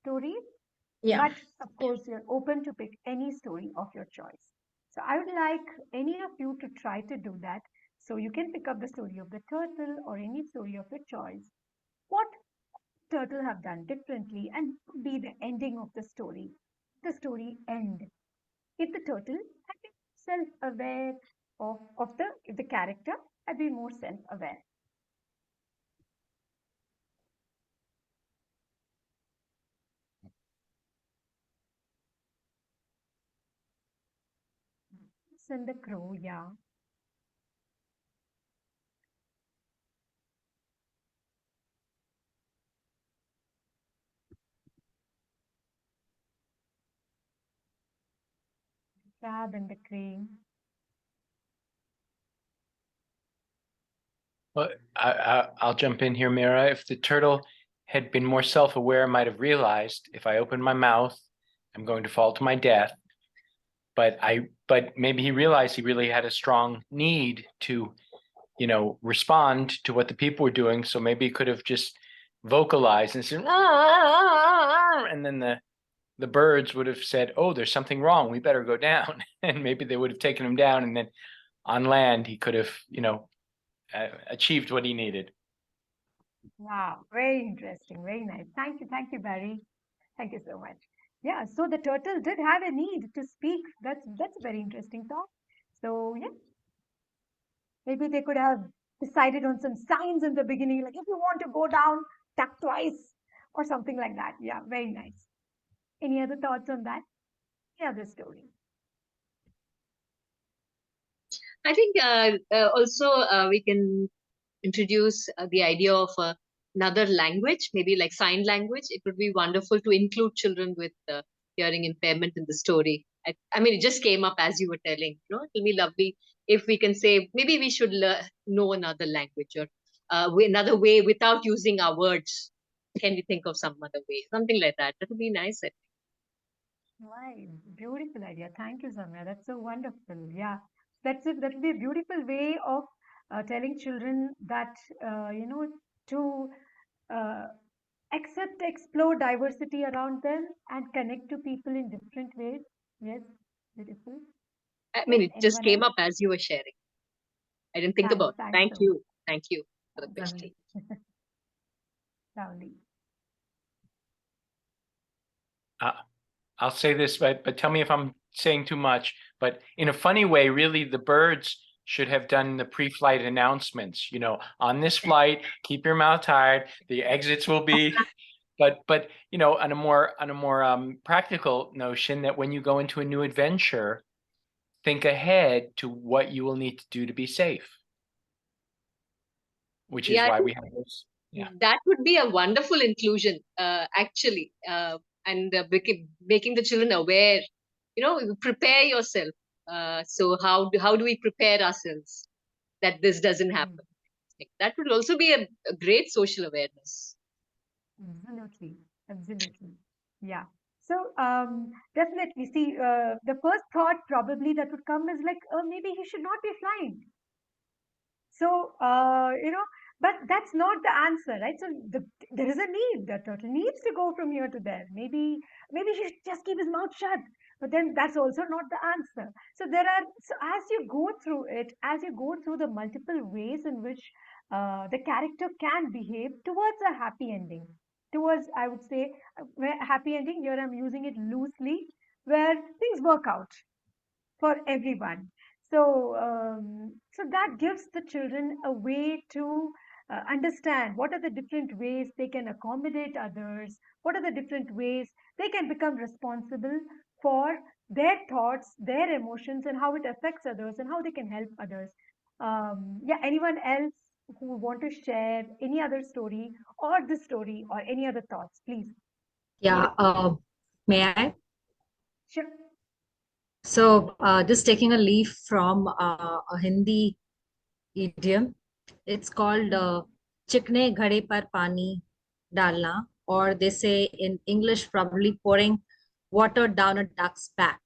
stories, Yeah. but of course, you're open to pick any story of your choice. So, I would like any of you to try to do that. So you can pick up the story of the turtle or any story of your choice. What turtle have done differently and be the ending of the story. The story end. If the turtle had been self-aware of the if the character had been more self-aware. And the crow, yeah. Crab and the crane. Well, I'll jump in here, Meera. If the turtle had been more self-aware, might have realized if I open my mouth, I'm going to fall to my death. But maybe he realized he really had a strong need to, respond to what the people were doing. So maybe he could have just vocalized and said, and then the birds would have said, "Oh, there's something wrong. We better go down." And maybe they would have taken him down, and then on land he could have, achieved what he needed. Wow, very interesting, very nice. Thank you, Barry. Thank you so much. Yeah, so the turtle did have a need to speak. That's a very interesting thought. So yeah, maybe they could have decided on some signs in the beginning, like if you want to go down, tap twice or something like that. Yeah, very nice. Any other thoughts on that? Any other story? I think also we can introduce the idea of another language, maybe like sign language. It would be wonderful to include children with hearing impairment in the story. I mean, it just came up as you were telling. It will be lovely if we can say maybe we should know another language or another way without using our words. Can we think of some other way? Something like that. That would be nice. Right, beautiful idea. Thank you, Samya. That's so wonderful. Yeah, that's it. That would be a beautiful way of telling children that to uh, accept, explore diversity around them and connect to people in different ways. Yes, beautiful. I Yes, mean, it just anyone came else? up as you were sharing. I didn't think about it. Thanks Thank so much. you. Thank you for the question. Lovely, lovely. I'll say this, but tell me if I'm saying too much. But in a funny way, really, the birds should have done the pre-flight announcements. On this flight, keep your mouth tied. The exits will be. But on a more practical notion, that when you go into a new adventure, think ahead to what you will need to do to be safe. Which is Yeah, why we have those. Yeah. that would be a wonderful inclusion, actually, and making the children aware. Prepare yourself. So how do we prepare ourselves that this doesn't happen? That would also be a great social awareness. Absolutely, absolutely. Yeah. So definitely, see, the first thought probably that would come is like, maybe he should not be flying. So, but that's not the answer, right? So there is a need. The turtle needs to go from here to there. Maybe he should just keep his mouth shut. But then that's also not the answer. So as you go through it, as you go through the multiple ways in which the character can behave towards a happy ending, towards, I would say, happy ending, here I'm using it loosely, where things work out for everyone. So that gives the children a way to understand what are the different ways they can accommodate others, what are the different ways they can become responsible for their thoughts, their emotions, and how it affects others and how they can help others. Yeah, anyone else who want to share any other story or this story or any other thoughts, please? Yeah, may I? Sure. So, just taking a leaf from a Hindi idiom, it's called "chikne ghade par pani dalna," or they say in English, probably pouring water down a duck's back.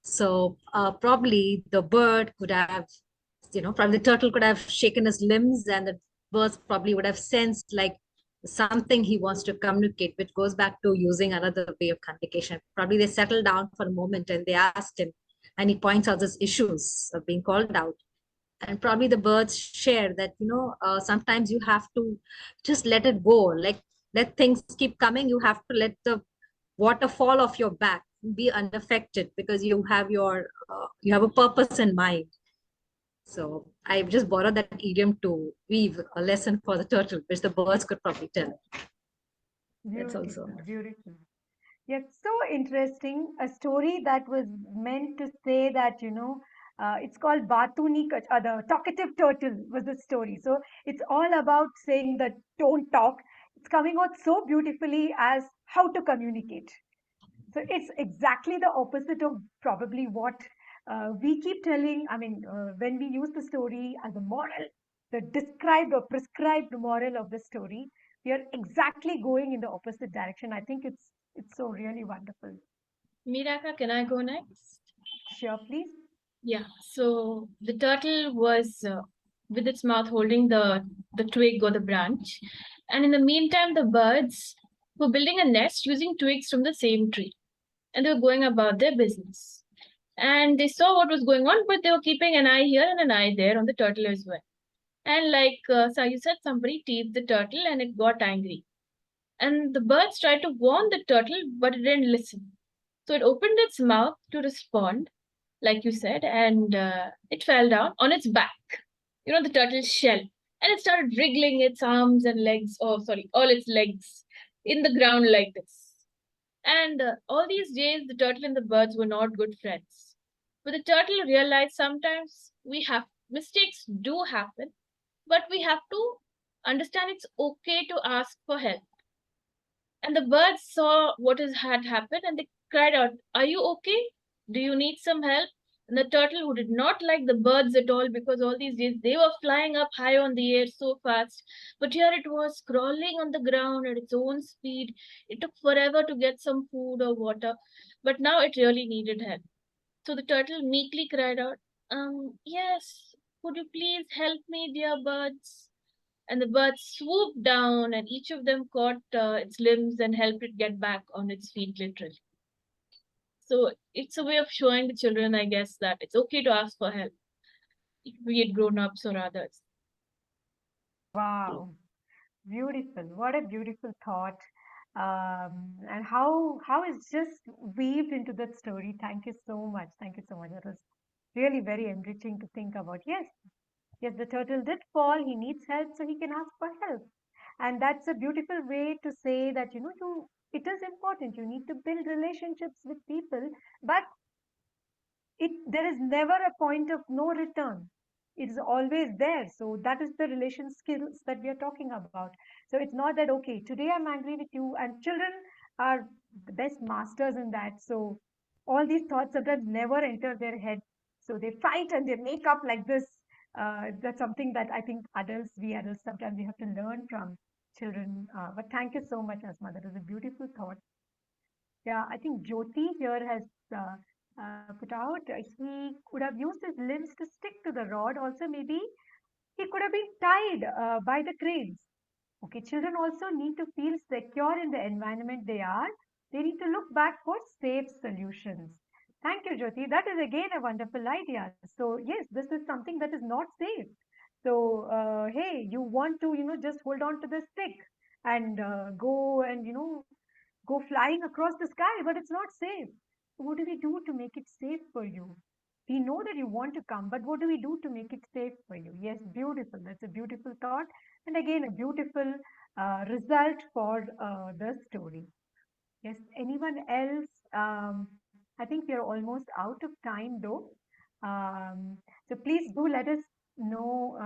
So, probably the bird could have, probably the turtle could have shaken his limbs, and the bird probably would have sensed like something he wants to communicate, which goes back to using another way of communication. Probably they settled down for a moment and they asked him, and he points out these issues of being called out. And probably the birds share that, sometimes you have to just let it go, like let things keep coming. You have to let the water fall off your back, be unaffected, because you have a purpose in mind. So I've just borrowed that idiom to weave a lesson for the turtle, which the birds could probably tell. That's also Beautiful, beautiful. Yes, so interesting. A story that was meant to say that, it's called Batuni, the talkative turtle was the story. So it's all about saying that don't talk. It's coming out so beautifully as how to communicate. So it's exactly the opposite of probably what we keep telling. I mean, when we use the story as a moral, the described or prescribed moral of the story, we are exactly going in the opposite direction. I think it's so really wonderful. Meera, can I go next? Sure, please. Yeah. So the turtle was with its mouth holding the twig or the branch, and in the meantime, the birds were building a nest using twigs from the same tree, and they were going about their business. And they saw what was going on, but they were keeping an eye here and an eye there on the turtle as well. And like so you said, somebody teased the turtle, and it got angry. And the birds tried to warn the turtle, but it didn't listen. So it opened its mouth to respond, like you said, and it fell down on its back, the turtle's shell, and it started wriggling its arms and legs, oh, sorry, all its legs in the ground like this. And all these days, the turtle and the birds were not good friends. But the turtle realized sometimes mistakes do happen, but we have to understand it's okay to ask for help. And the birds saw had happened and they cried out, "Are you okay? Do you need some help?" And the turtle, who did not like the birds at all because all these days they were flying up high on the air so fast, but here it was crawling on the ground at its own speed. It took forever to get some food or water, but now it really needed help. So the turtle meekly cried out, yes, could you please help me, dear birds? And the birds swooped down, and each of them caught its limbs and helped it get back on its feet, literally. So it's a way of showing the children, I guess, that it's okay to ask for help, be it grown-ups or others. Wow, beautiful. What a beautiful thought. And how it's just weaved into that story. Thank you so much. Thank you so much. That was really very enriching to think about. Yes, yes, the turtle did fall. He needs help, so he can ask for help. And that's a beautiful way to say that, it is important. You need to build relationships with people, but there is never a point of no return. It is always there. So that is the relation skills that we are talking about. So it's not that, okay, today I'm angry with you, and children are the best masters in that. So all these thoughts sometimes never enter their head. So they fight and they make up like this. That's something that I think we adults, sometimes we have to learn from children. But thank you so much, Asma. That was a beautiful thought. Yeah, I think Jyoti here has put out. He could have used his limbs to stick to the rod. Also, maybe he could have been tied by the cranes. Okay, children also need to feel secure in the environment they are. They need to look back for safe solutions. Thank you, Jyoti. That is again a wonderful idea. So, yes, this is something that is not safe. So, hey, you want to, just hold on to the stick and go and, go flying across the sky, but it's not safe. So what do we do to make it safe for you? We know that you want to come, but what do we do to make it safe for you? Yes, beautiful. That's a beautiful thought. And again, a beautiful result for the story. Yes, anyone else? I think we are almost out of time though. So please do let us know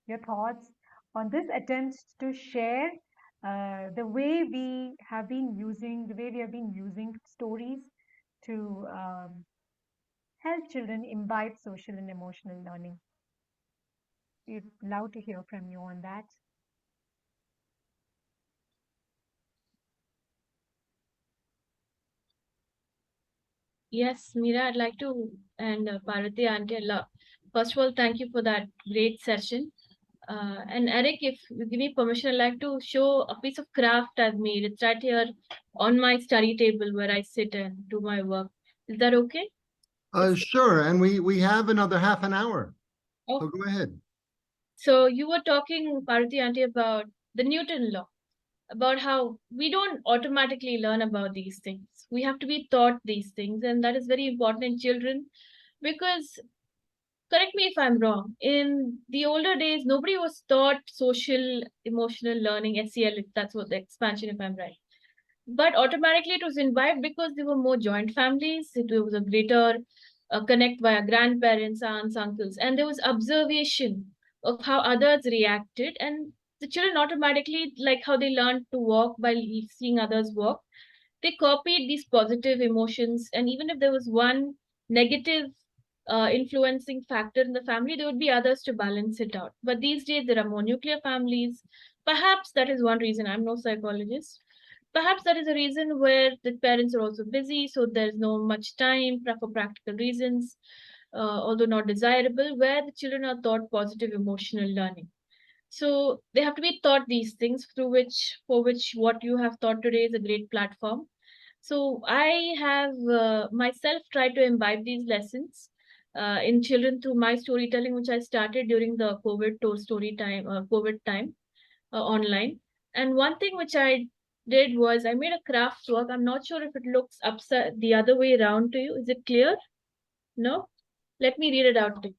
your thoughts on this attempt to share the way the way we have been using stories to help children imbibe social and emotional learning. We'd love to hear from you on that. Yes, Meera, I'd like to, and Parvathy Auntie, first of all, thank you for that great session. And Eric, if you give me permission, I'd like to show a piece of craft I've made. It's right here on my study table where I sit and do my work. Is that okay? Sure, and we have another half an hour. Oh, go ahead. so you were talking, Parvathy Aunty, about the Newton law, about how we don't automatically learn about these things. We have to be taught these things, and that is very important in children because, correct me if I'm wrong, in the older days, nobody was taught social emotional learning, SEL, if that's what the expansion, if I'm right. But automatically it was imbibed because there were more joint families. It was a greater connect via grandparents, aunts, uncles, and there was observation of how others reacted. And the children automatically, like how they learned to walk by seeing others walk, they copied these positive emotions. And even if there was one negative influencing factor in the family, there would be others to balance it out. But these days, there are more nuclear families. Perhaps that is one reason. I'm no psychologist. Perhaps that is a reason where the parents are also busy, so there's no much time for practical reasons, although not desirable, where the children are taught positive emotional learning. So they have to be taught these things for which what you have taught today is a great platform. So I have myself tried to imbibe these lessons in children through my storytelling, which I started during the COVID time online. And one thing which I did was I made a craft work. I'm not sure if it looks upside the other way around to you. Is it clear? No? Let me read it out to you.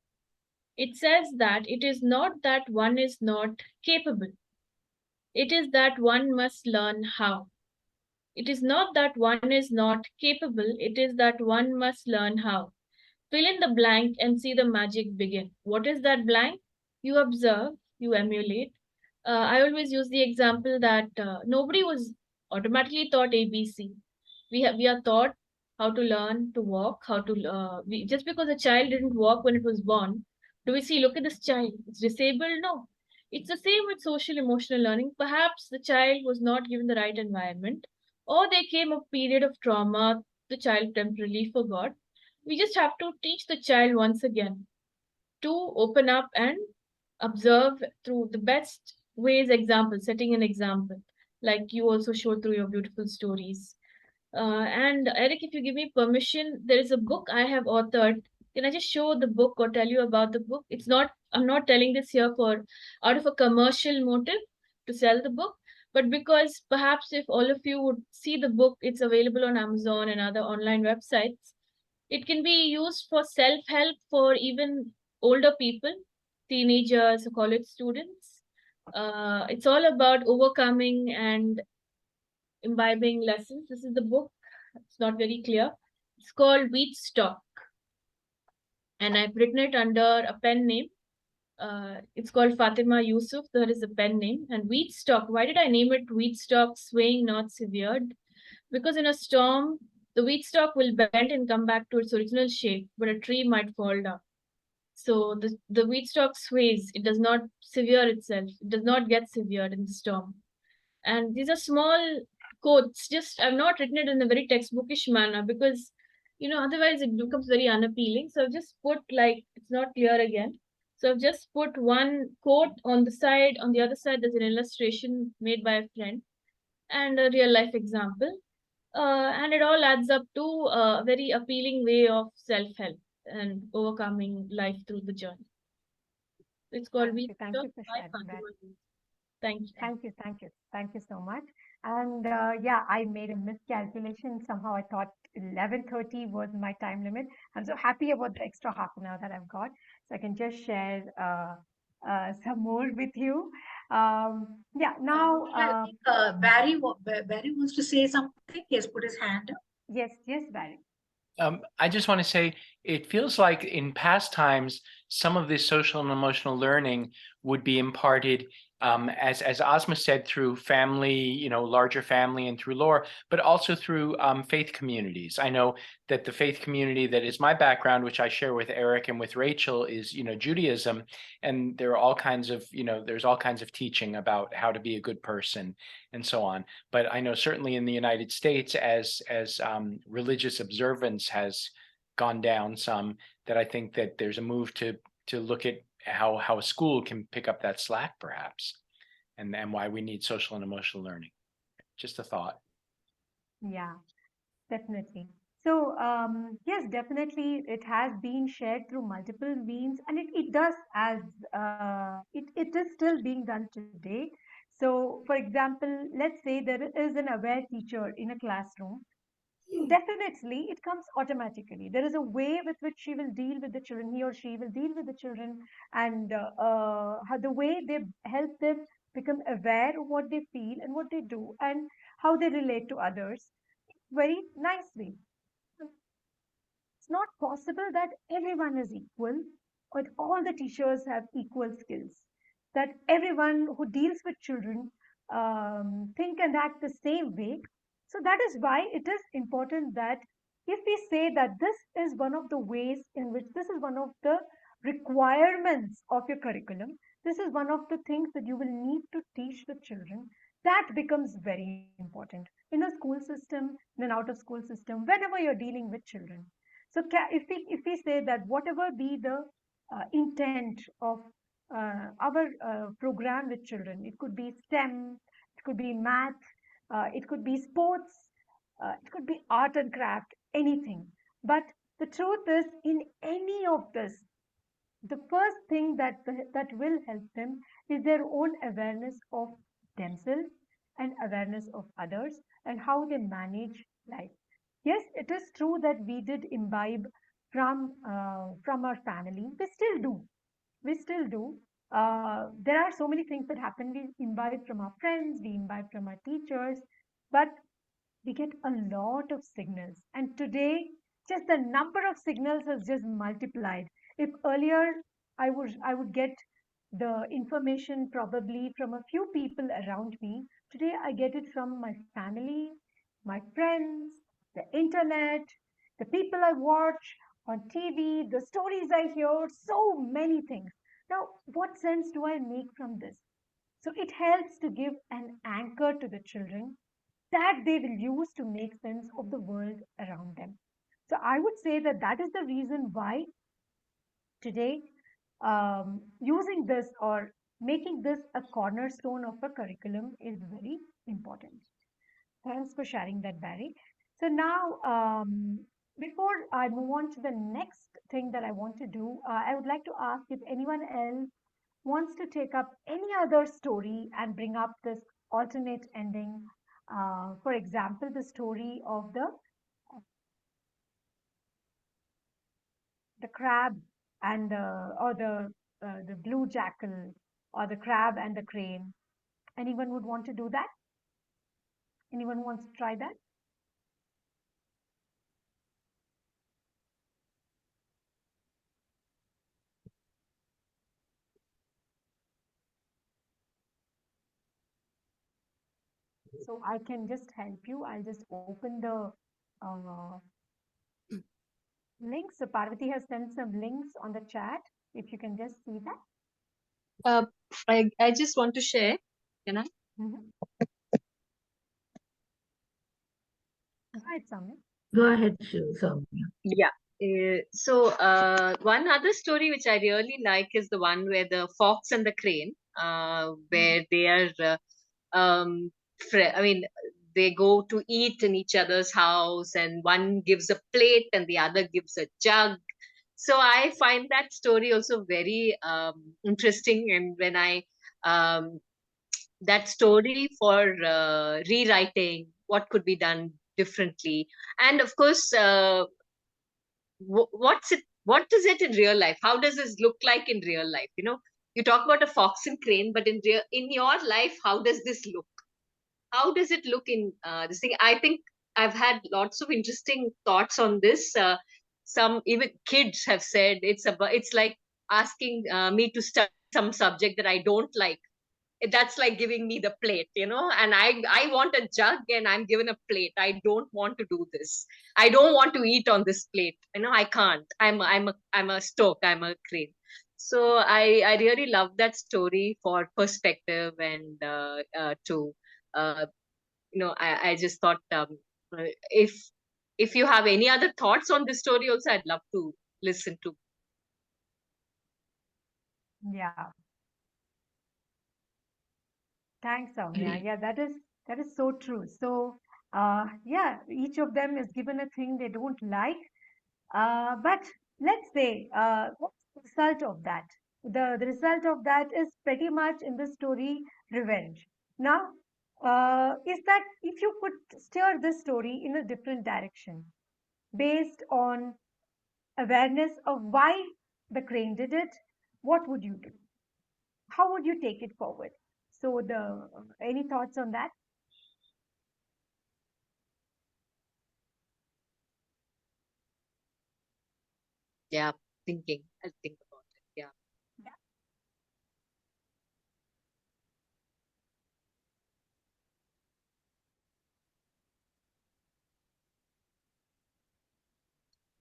It says that it is not that one is not capable. It is that one must learn how. It is not that one is not capable. It is that one must learn how. Fill in the blank and see the magic begin. What is that blank? You observe, you emulate. I always use the example that nobody was automatically taught ABC. We are taught how to learn to walk, how to just because a child didn't walk when it was born, do we see, look at this child, it's disabled? No. It's the same with social emotional learning. Perhaps the child was not given the right environment, or there came a period of trauma the child temporarily forgot. We just have to teach the child once again to open up and observe through the best ways, example, setting an example, like you also showed through your beautiful stories. And Eric, if you give me permission, there is a book I have authored. Can I just show the book or tell you about the book? It's not, I'm not telling this here for out of a commercial motive to sell the book, but because perhaps if all of you would see the book, it's available on Amazon and other online websites. It can be used for self-help for even older people, teenagers, college students. It's all about overcoming and imbibing lessons. This is the book. It's not very clear. It's called Wheat Stock, and I've written it under a pen name. It's called Fatima Yusuf. That is a pen name. And Wheat Stock. Why did I name it Wheat Stock? Swaying, not severed. Because in a storm, the wheat stalk will bend and come back to its original shape, but a tree might fall down. So the wheat stalk sways. It does not sever itself. It does not get severed in the storm. And these are small quotes. Just I've not written it in a very textbookish manner because otherwise it becomes very unappealing. So I've just put, like, it's not clear again. So I've just put one quote on the side. On the other side, there's an illustration made by a friend and a real life example. And it all adds up to a very appealing way of self-help and overcoming life through the journey. It's called Thank you for sharing that. Thank you. Thank you so much. And yeah, I made a miscalculation. Somehow I thought 11:30 was my time limit. I'm so happy about the extra half an hour that I've got. So I can just share some more with you. Yeah, now. I think Barry wants to say something. He has put his hand up. Yes, Barry. I just want to say, it feels like in past times, some of this social and emotional learning would be imparted, as Asma said, through family, larger family and through lore, but also through faith communities. I know that the faith community that is my background, which I share with Eric and with Rachel, is, Judaism. And there are all kinds of, there's all kinds of teaching about how to be a good person and so on. But I know certainly in the United States, as religious observance has gone down some, that I think that there's a move to look at how a school can pick up that slack, perhaps, and why we need social and emotional learning. Just a thought. Yeah, definitely. So, yes, definitely it has been shared through multiple means, and it does as it is still being done today. So, for example, let's say there is an aware teacher in a classroom. Definitely, it comes automatically. There is a way with which she will deal with the children, he or she will deal with the children, and how the way they help them become aware of what they feel and what they do and how they relate to others very nicely. It's not possible that everyone is equal or all the teachers have equal skills, that everyone who deals with children think and act the same way. So that is why it is important that if we say that this is one of the ways in which this is one of the requirements of your curriculum, this is one of the things that you will need to teach the children, that becomes very important in a school system, in an out of school system, whenever you're dealing with children. So if we say that whatever be the intent of our program with children, it could be STEM, it could be math, it could be sports, it could be art and craft, anything. But the truth is, in any of this, the first thing that will help them is their own awareness of themselves and awareness of others and how they manage life. Yes, it is true that we did imbibe from our family. We still do. We still do. There are so many things that happen. We imbibe from our friends. We imbibe from our teachers. But we get a lot of signals. And today, just the number of signals has just multiplied. If earlier I would get the information probably from a few people around me, today I get it from my family, my friends, the internet, the people I watch on TV, the stories I hear, so many things. Now, what sense do I make from this? So it helps to give an anchor to the children that they will use to make sense of the world around them. So I would say that that is the reason why today using this or making this a cornerstone of a curriculum is very important. Thanks for sharing that, Barry. So now, before I move on to the next thing that I want to do, I would like to ask if anyone else wants to take up any other story and bring up this alternate ending. For example, the story of the crab and the blue jackal, or the crab and the crane. Anyone would want to do that? Anyone wants to try that? So I can just help you. I'll just open the uh, links. So Parvati has sent some links on the chat. If you can just see that. Uh, I just want to share. Can I? Mhm. Right, Samya. Go ahead, Soumya. Yeah. One other story which I really like is the one where the fox and the crane, where they are, I mean, they go to eat in each other's house, and one gives a plate and the other gives a jug. So I find that story also very interesting, and when I that story for rewriting what could be done differently, and of course. What is it in real life? How does this look like in real life? You talk about a fox and crane, but in your life, how does this look? How does it look in this thing? I think I've had lots of interesting thoughts on this. Some even kids have said it's like asking me to study some subject that I don't like. That's like giving me the plate, and I want a jug and I'm given a plate. I don't want to do this. I don't want to eat on this plate. I can't. I'm a stoke. I'm a crane. So I really love that story for perspective, and to I just thought, if you have any other thoughts on this story also, I'd love to listen to. Yeah. Thanks, Soumya. Great. Yeah, that is so true. So Yeah, each of them is given a thing they don't like. But let's say, what's the result of that? The result of that is pretty much in the story revenge. Now, is that if you could steer this story in a different direction based on awareness of why the crane did it, what would you do? How would you take it forward? So, the any thoughts on that? Yeah, thinking. I'll think about it. Yeah.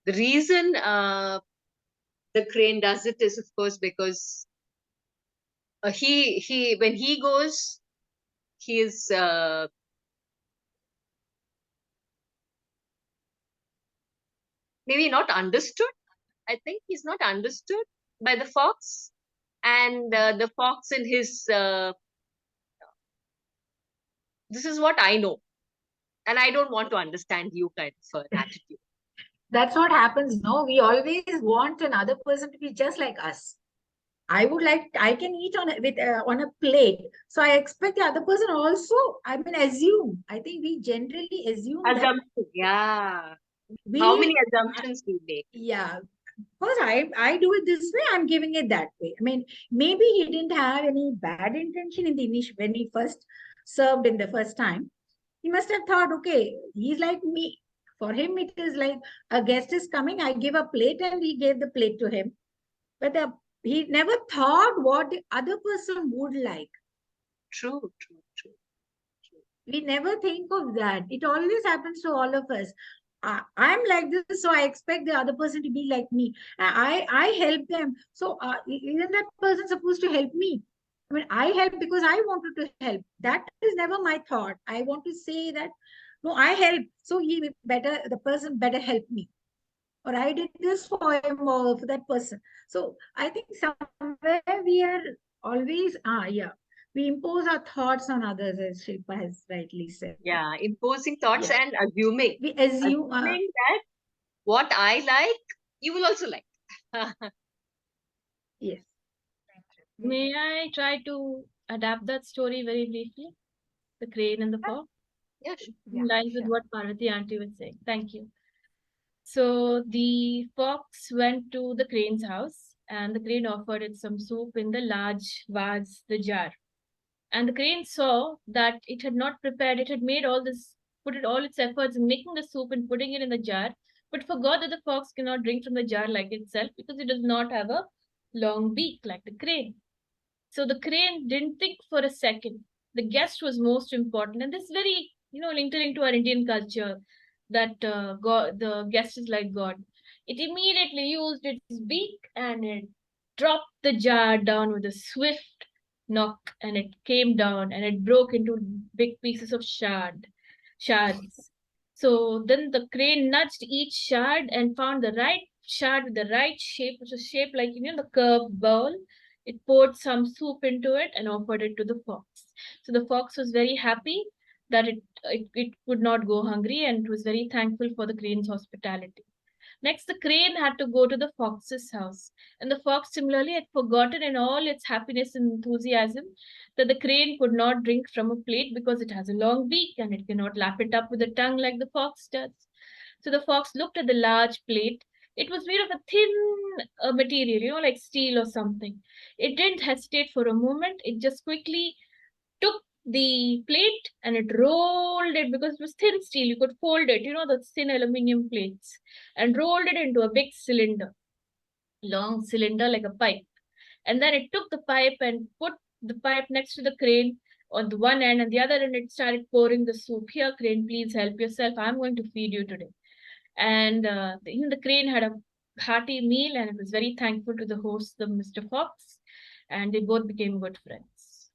The reason the crane does it is, of course, because he when he goes, he is maybe not understood. I think he's not understood by the fox, and the fox in his this is what I know, and I don't want to understand you kind of an attitude. That's what happens. No, we always want another person to be just like us. I would like, I can eat on a plate. So I expect the other person also, I mean, assume. I think we generally assume that Assumption, yeah. we, How many assumptions we make? yeah, because I do it this way, I'm giving it that way. I mean, maybe he didn't have any bad intention in the initial, when he first served in the first time. He must have thought, okay, he's like me. For him, it is like a guest is coming, I give a plate and he gave the plate to him. But he never thought what the other person would like. True, true, true. We never think of that. It always happens to all of us. I'm like this, so I expect the other person to be like me. I help them. So isn't that person supposed to help me? I mean, I help because I wanted to help. That is never my thought. I want to say that, no, I help. So the person better help me. Or I did this for him or for that person. So I think somewhere we are always, yeah, we impose our thoughts on others, as Shilpa has rightly said. Yeah, imposing thoughts Yeah. and assuming. We assume, Assuming that what I like, you will also like. yes. May I try to adapt that story very briefly? The crane and the fox, Yeah, sure. in line with what Parvathy auntie was saying. Thank you. So the fox went to the crane's house, and the crane offered it some soup in the large vase, the jar. And the crane saw that it had not prepared, it had made all this, put it all its efforts in making the soup and putting it in the jar, but forgot that the fox cannot drink from the jar like itself because it does not have a long beak like the crane. So the crane didn't think for a second. The guest was most important, and this very, interlinked to our Indian culture, that God, the guest is like God. It immediately used its beak and it dropped the jar down with a swift knock, and it came down and it broke into big pieces of shards. So then the crane nudged each shard and found the right shard with the right shape, which was shaped like the curved bowl. It poured some soup into it and offered it to the fox. So the fox was very happy that it could not go hungry, and was very thankful for the crane's hospitality. Next, the crane had to go to the fox's house, and the fox similarly had forgotten in all its happiness and enthusiasm that the crane could not drink from a plate because it has a long beak and it cannot lap it up with the tongue like the fox does. So the fox looked at the large plate. It was made of a thin material, like steel or something. It didn't hesitate for a moment. It just quickly took the plate and it rolled it, because it was thin steel. You could fold it, the thin aluminum plates, and rolled it into a big cylinder, long cylinder like a pipe. And then it took the pipe and put the pipe next to the crane on the one end, and the other end it started pouring the soup. Here, crane, please help yourself. I'm going to feed you today. And the crane had a hearty meal, and it was very thankful to the host, the Mr. Fox, and they both became good friends.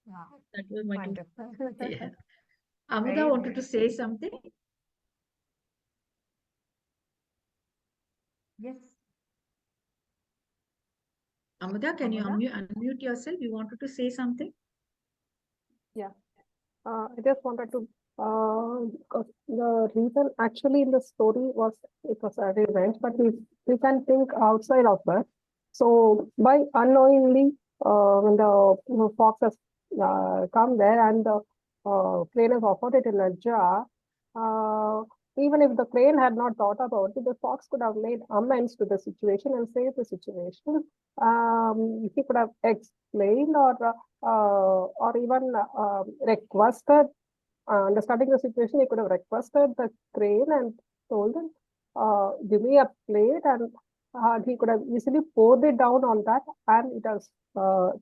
Wow. That was my two. Wonderful. Yeah. Amuda Very, wanted to very say something. Yes. Amuda, can you Amuda? unmute yourself? You wanted to say something? Yeah. I just wanted to, the reason actually in the story was, it was a revenge, but we can think outside of that. So by unknowingly, when the fox has come there and the crane has offered it in a jar, uh, even if the crane had not thought about it, the fox could have made amends to the situation and saved the situation. He could have explained or even requested, understanding the situation, he could have requested the crane and told him, give me a plate, and he could have easily poured it down on that and it has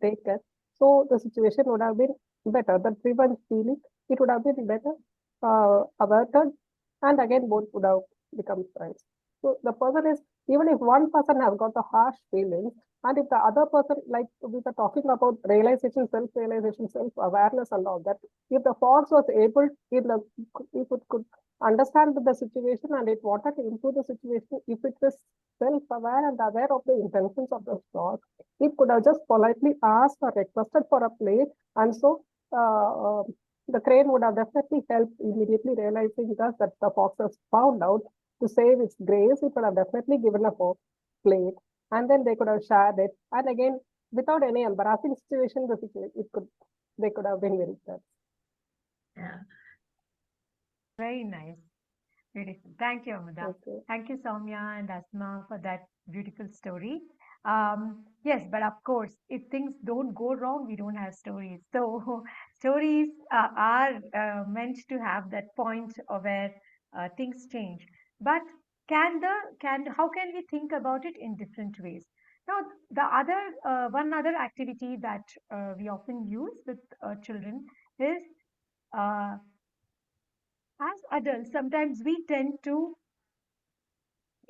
taken. So the situation would have been better. The revenge feeling, it would have been better, averted, and again both would have become friends. So the person is, even if one person has got the harsh feelings, and if the other person, like we were talking about realization, self-realization, self-awareness and all that, if the fox was able, if it could understand the situation and it wanted to improve the situation, if it was self-aware and aware of the intentions of the fox, it could have just politely asked or requested for a plate, and so the crane would have definitely helped immediately realizing that the fox has found out. To save its grace, it would have definitely given a plate, and then they could have shared it. And again, without any embarrassing situation, they could have been very good. Yeah. Very nice. Beautiful. Thank you, Amada. Okay. Thank you, Soumya and Asma, for that beautiful story. Yes, but of course, if things don't go wrong, we don't have stories. So stories are meant to have that point of where things change. But how can we think about it in different ways? Now, the other one other activity that we often use with children is uh, as adults, sometimes we tend to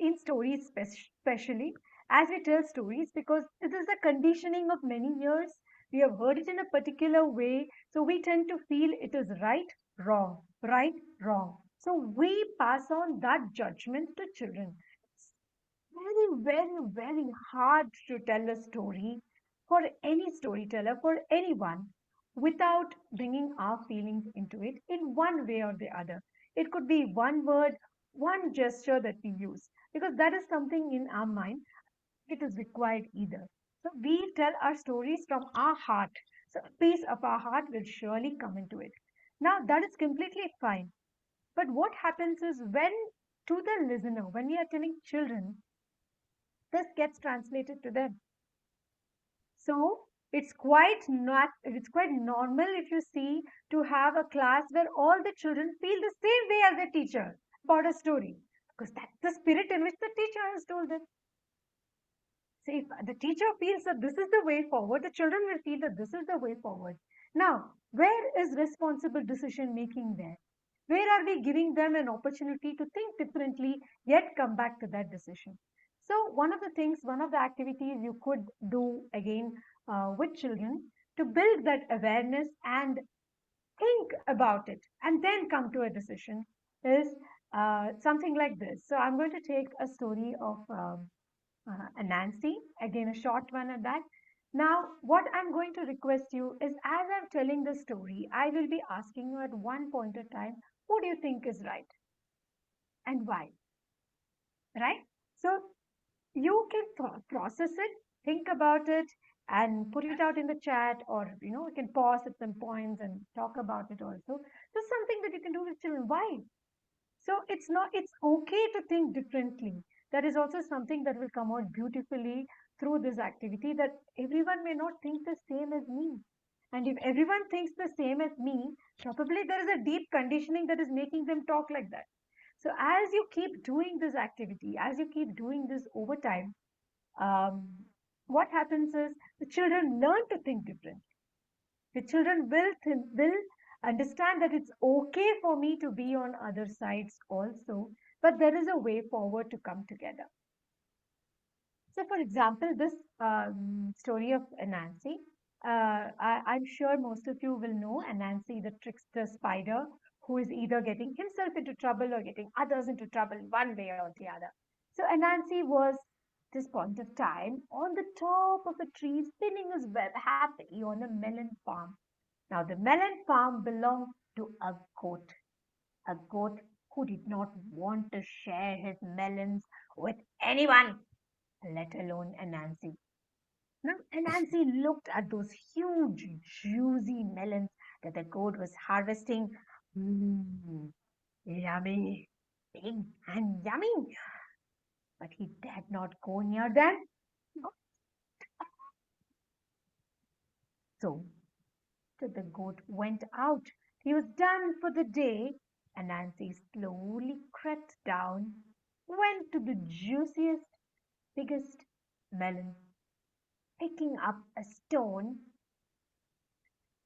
in stories especially as we tell stories because it is the conditioning of many years. We have heard it in a particular way, so we tend to feel it is right, wrong. So we pass on that judgment to children. Very hard to tell a story for any storyteller, for anyone, without bringing our feelings into it in one way or the other. It could be one word, one gesture that we use, because that is something in our mind. It is required either. So we tell our stories from our heart. So a piece of our heart will surely come into it. Now that is completely fine. But what happens is when to the listener, when we are telling children, this gets translated to them. So it's quite normal if you see to have a class where all the children feel the same way as the teacher about a story, because that's the spirit in which the teacher has told them. See, if the teacher feels that this is the way forward, the children will feel that this is the way forward. Now, where is responsible decision making there? Where are we giving them an opportunity to think differently, yet come back to that decision? So, one of the activities you could do again with children to build that awareness and think about it and then come to a decision is something like this. So, I'm going to take a story of Nancy, again a short one at that. Now, what I'm going to request you is as I'm telling the story, I will be asking you at one point of time, who do you think is right and why? Right? So you can process it, think about it, and put it out in the chat, or you can pause at some points and talk about it also. So something that you can do with children. Why? So it's okay to think differently. That is also something that will come out beautifully through this activity, that everyone may not think the same as me. And if everyone thinks the same as me, probably there is a deep conditioning that is making them talk like that. So as you keep doing this activity, as you keep doing this over time, what happens is the children learn to think different. The children will understand that it's okay for me to be on other sides also, but there is a way forward to come together. So, for example, this story of Anansi, I'm sure most of you will know Anansi, the trickster spider, who is either getting himself into trouble or getting others into trouble one way or the other. So, Anansi was this point of time on the top of a tree spinning his web happily on a melon farm. Now, the melon farm belonged to a goat who did not want to share his melons with anyone, let alone Anansi. Now, Anansi looked at those huge, juicy melons that the goat was harvesting. Yummy, big and yummy. But he dared not go near them. So the goat went out. He was done for the day, and Nancy slowly crept down, went to the juiciest, biggest melon. Picking up a stone,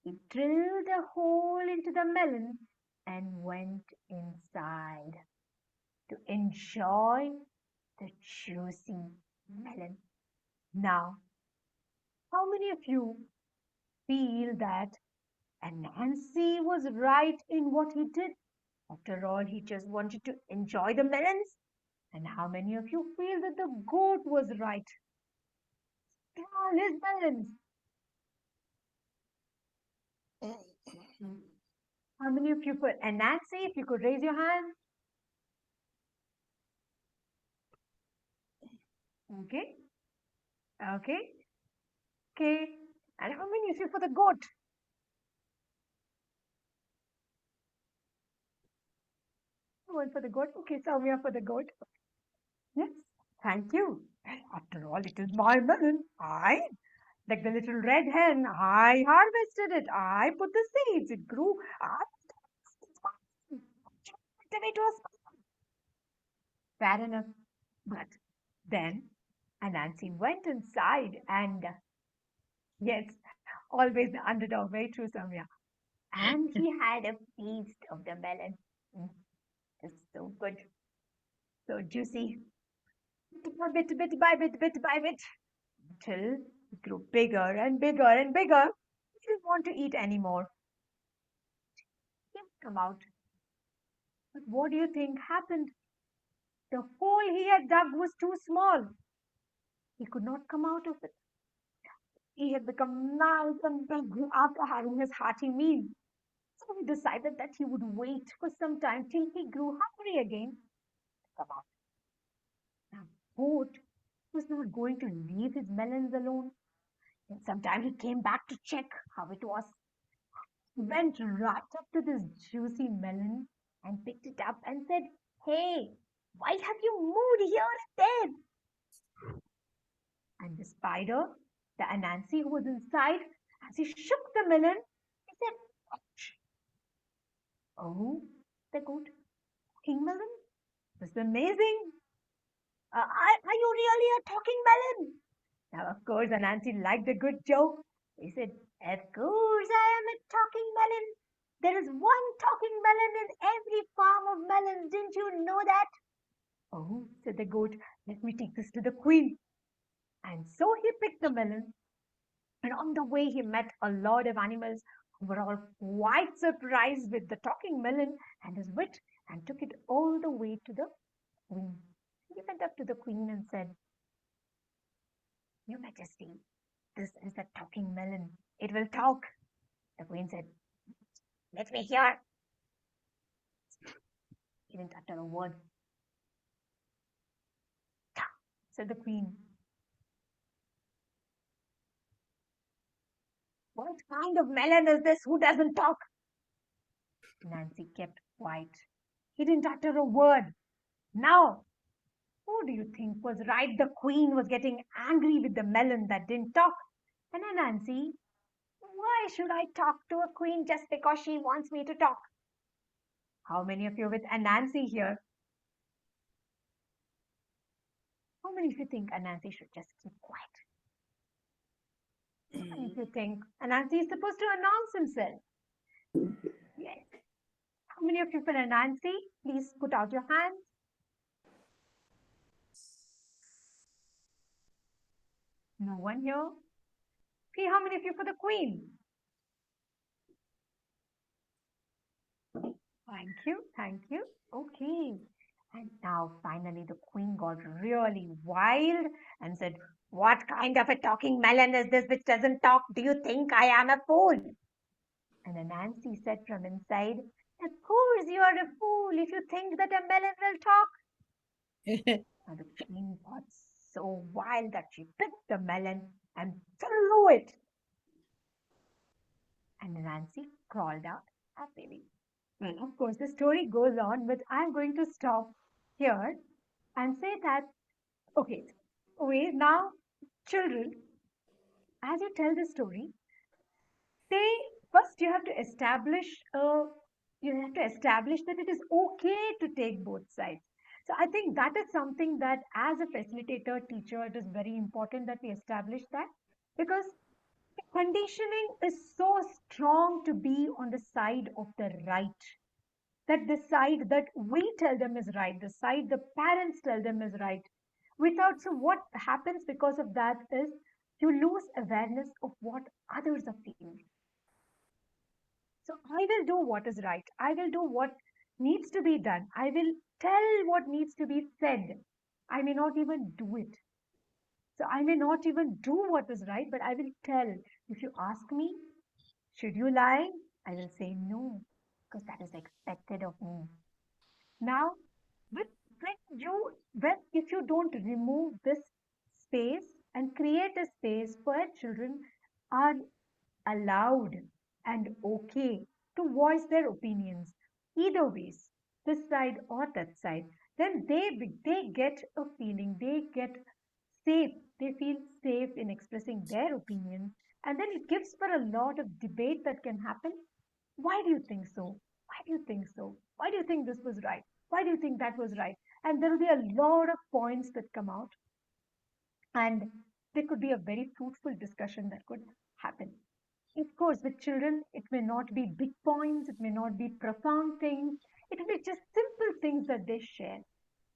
he drilled a hole into the melon and went inside to enjoy the juicy melon. Now, how many of you feel that Nancy was right in what he did? After all, he just wanted to enjoy the melons. And how many of you feel that the goat was right? All his melons. How many of you put? And Nancy, if you could raise your hand. Okay. Okay. Okay. And how many of you for the goat? One for the goat. Okay, Soumya for the goat. Yes. Thank you. After all, it is my melon. Like the little red hen, I harvested it. I put the seeds. It grew. Tomatoes. Fair enough. But then Anansi went inside and, yes, always the underdog, very true, Samya. And he had a feast of the melon. It's so good, so juicy. Bit by bit, until it grew bigger and bigger and bigger. He didn't want to eat anymore. He would come out. But what do you think happened? The hole he had dug was too small. He could not come out of it. He had become nice and big after having his hearty meal. So he decided that he would wait for some time till he grew hungry again to come out. Now, Goat was not going to leave his melons alone. And sometime he came back to check how it was. He went right up to this juicy melon and picked it up and said, "Hey, why have you moved here and there?" And the spider, the Anansi who was inside, as he shook the melon, he said, "Ouch." Oh, the goat, talking melon? This is amazing. Are you really a talking melon? Now, of course, Anansi liked a good joke. He said, "Of course, I am a talking melon. There is one talking melon in every farm of melons. Didn't you know that?" Oh, said the goat, "let me take this to the queen." And so he picked the melon. And on the way, he met a lot of animals who were all quite surprised with the talking melon and his wit, and took it all the way to the queen. He went up to the queen and said, "Your Majesty, this is a talking melon. It will talk." The queen said, "Let me hear." He didn't utter a word. Said the queen, "What kind of melon is this? Who doesn't talk?" Nancy kept quiet. He didn't utter a word. Now, who do you think was right? The queen was getting angry with the melon that didn't talk. And Nancy, why should I talk to a queen just because she wants me to talk? How many of you with Anansi here? How many of you think Anansi should just keep quiet? How many of you think Anansi is supposed to announce himself? Yes. How many of you for Anansi? Please put out your hands. No one here? Okay, how many of you for the queen? Thank you. Okay. And now finally the queen got really wild and said, "What kind of a talking melon is this which doesn't talk? Do you think I am a fool?" And then Nancy said from inside, of course you are a fool if you think that a melon will talk. And the queen got so wild that she picked the melon and threw it. And Nancy crawled out happily. Well, of course, the story goes on, but I'm going to stop here and say that, okay, wait, now, children, as you tell the story, they first you have to establish that it is okay to take both sides. So I think that is something that as a facilitator teacher, it is very important that we establish that, because conditioning is so strong to be on the side of the right, that the side that we tell them is right, the side the parents tell them is right. Without, so what happens because of that is you lose awareness of what others are feeling. So I will do what is right. I will do what needs to be done. I will tell what needs to be said. I may not even do it. So I may not even do what is right, but I will tell. If you ask me, should you lie? I will say no, because that is expected of me. Now, with when if you don't remove this space and create a space where children are allowed and okay to voice their opinions, either ways, this side or that side, then they get a feeling, they get safe, they feel safe in expressing their opinions, and then it gives for a lot of debate that can happen. Why do you think so? Why do you think so? Why do you think this was right? Why do you think that was right? And there will be a lot of points that come out, and there could be a very fruitful discussion that could happen. Of course, with children, it may not be big points, it may not be profound things, it will be just simple things that they share.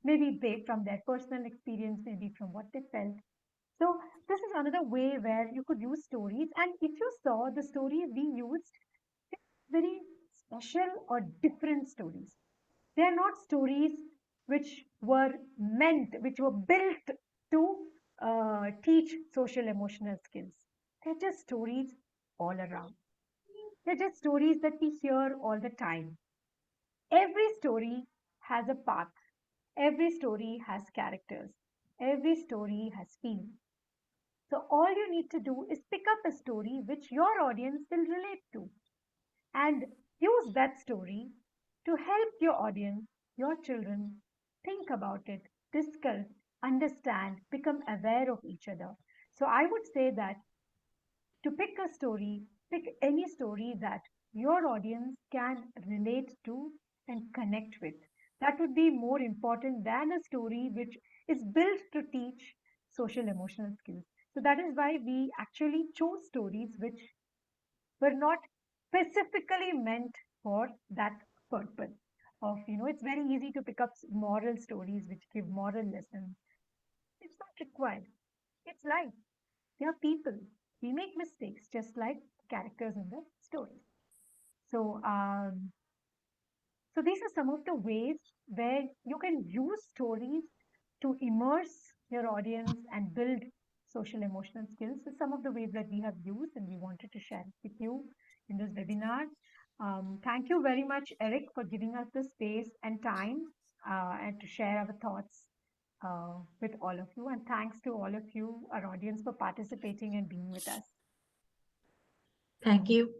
Maybe they from their personal experience, maybe from what they felt. So, this is another way where you could use stories. And if you saw the stories we used, very special or different stories. They are not stories which were which were built to teach social emotional skills. They're just stories all around. They're just stories that we hear all the time. Every story has a path. Every story has characters. Every story has feelings. So all you need to do is pick up a story which your audience will relate to and use that story to help your audience, your children, think about it, discuss, understand, become aware of each other. So I would say that to pick a story, pick any story that your audience can relate to and connect with. That would be more important than a story which is built to teach social emotional skills. So that is why we actually chose stories which were not specifically meant for that purpose. Of, it's very easy to pick up moral stories which give moral lessons. It's not required. It's life. They are people. We make mistakes just like characters in the stories. So, so these are some of the ways where you can use stories to immerse your audience and build social emotional skills. So some of the ways that we have used and we wanted to share with you in this webinar. Thank you very much, Eric, for giving us the space and time and to share our thoughts with all of you. And thanks to all of you, our audience, for participating and being with us. Thank you.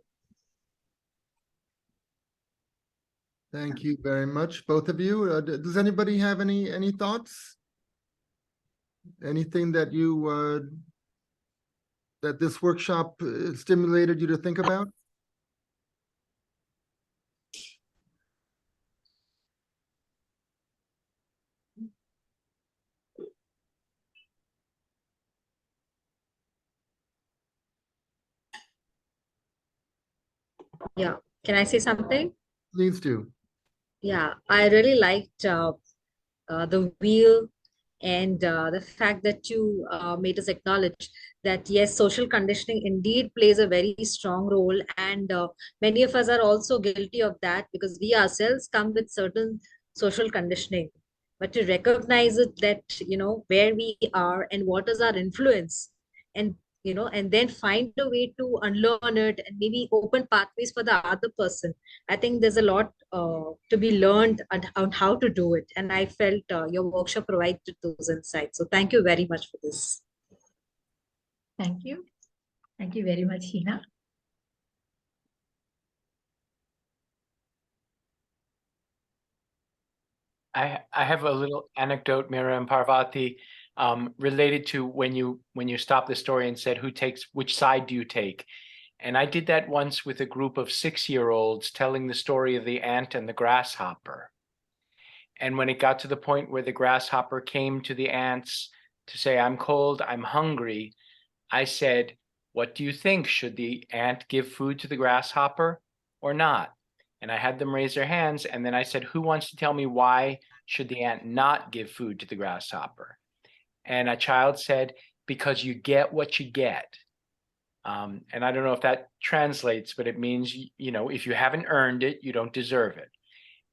Thank you very much, both of you. Does anybody have any thoughts? Anything that you that this workshop stimulated you to think about? Yeah. Can I say something? Please do. Yeah, I really liked the wheel and the fact that you made us acknowledge that yes, social conditioning indeed plays a very strong role, and many of us are also guilty of that because we ourselves come with certain social conditioning. But to recognize it, that where we are and what is our influence, and and then find a way to unlearn it and maybe open pathways for the other person. I think there's a lot to be learned on how to do it. And I felt your workshop provided those insights. So thank you very much for this. Thank you. Thank you very much, Hina. I have a little anecdote, Meera and Parvathy, related to when you stopped the story and said, which side do you take? And I did that once with a group of 6-year-olds telling the story of the ant and the grasshopper. And when it got to the point where the grasshopper came to the ants to say, I'm cold, I'm hungry, I said, what do you think? Should the ant give food to the grasshopper or not? And I had them raise their hands, and then I said, who wants to tell me why should the ant not give food to the grasshopper? And a child said, because you get what you get. And I don't know if that translates, but it means, if you haven't earned it, you don't deserve it.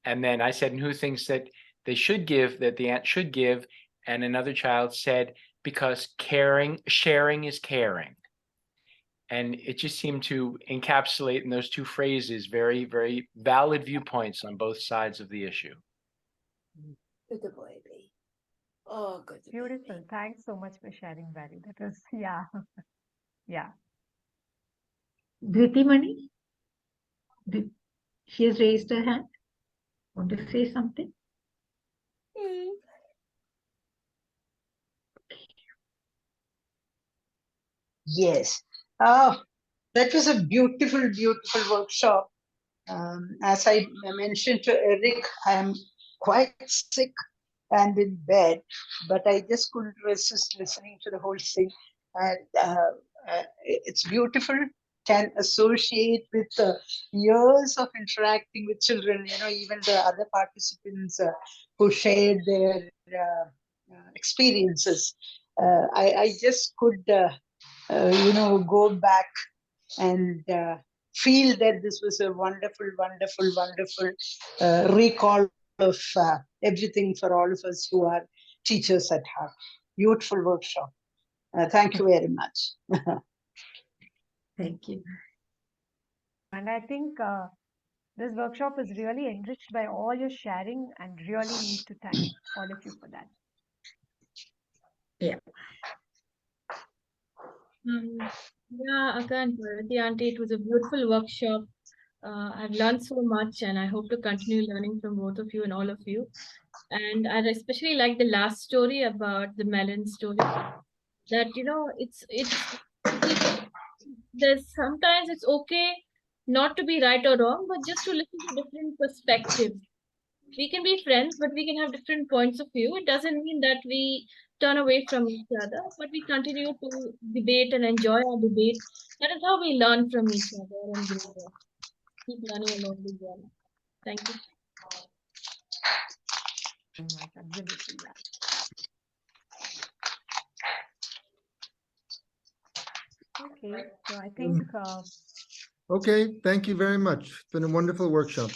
And then I said, and who thinks that the ant should give? And another child said, because sharing is caring. And it just seemed to encapsulate in those two phrases very, very valid viewpoints on both sides of the issue. Good baby. Oh, good. Beautiful. Thanks so much for sharing, Barry. That was, yeah. Yeah. Dhriti Mani? She has raised her hand. Want to say something? Yes. Oh, that was a beautiful, beautiful workshop. As I mentioned to Eric, I am quite sick and in bed, but I just couldn't resist listening to the whole thing. And it's beautiful, can associate with years of interacting with children, even the other participants who shared their experiences. I just could, go back and feel that this was a wonderful, wonderful, wonderful recall of everything for all of us who are teachers at heart. Beautiful workshop. Thank you very much. Thank you. And I think this workshop is really enriched by all your sharing, and really need to thank all of you for that. Yeah. Yeah, Akka and Parvathy auntie, it was a beautiful workshop. I've learned so much, and I hope to continue learning from both of you and all of you. And I especially like the last story about the melon story. That there's sometimes it's okay not to be right or wrong, but just to listen to different perspectives. We can be friends, but we can have different points of view. It doesn't mean that we turn away from each other, but we continue to debate and enjoy our debate. That is how we learn from each other and grow. Keep learning along the journey. Thank you. Absolutely, yeah. Okay, so I think. Okay, thank you very much. It's been a wonderful workshop.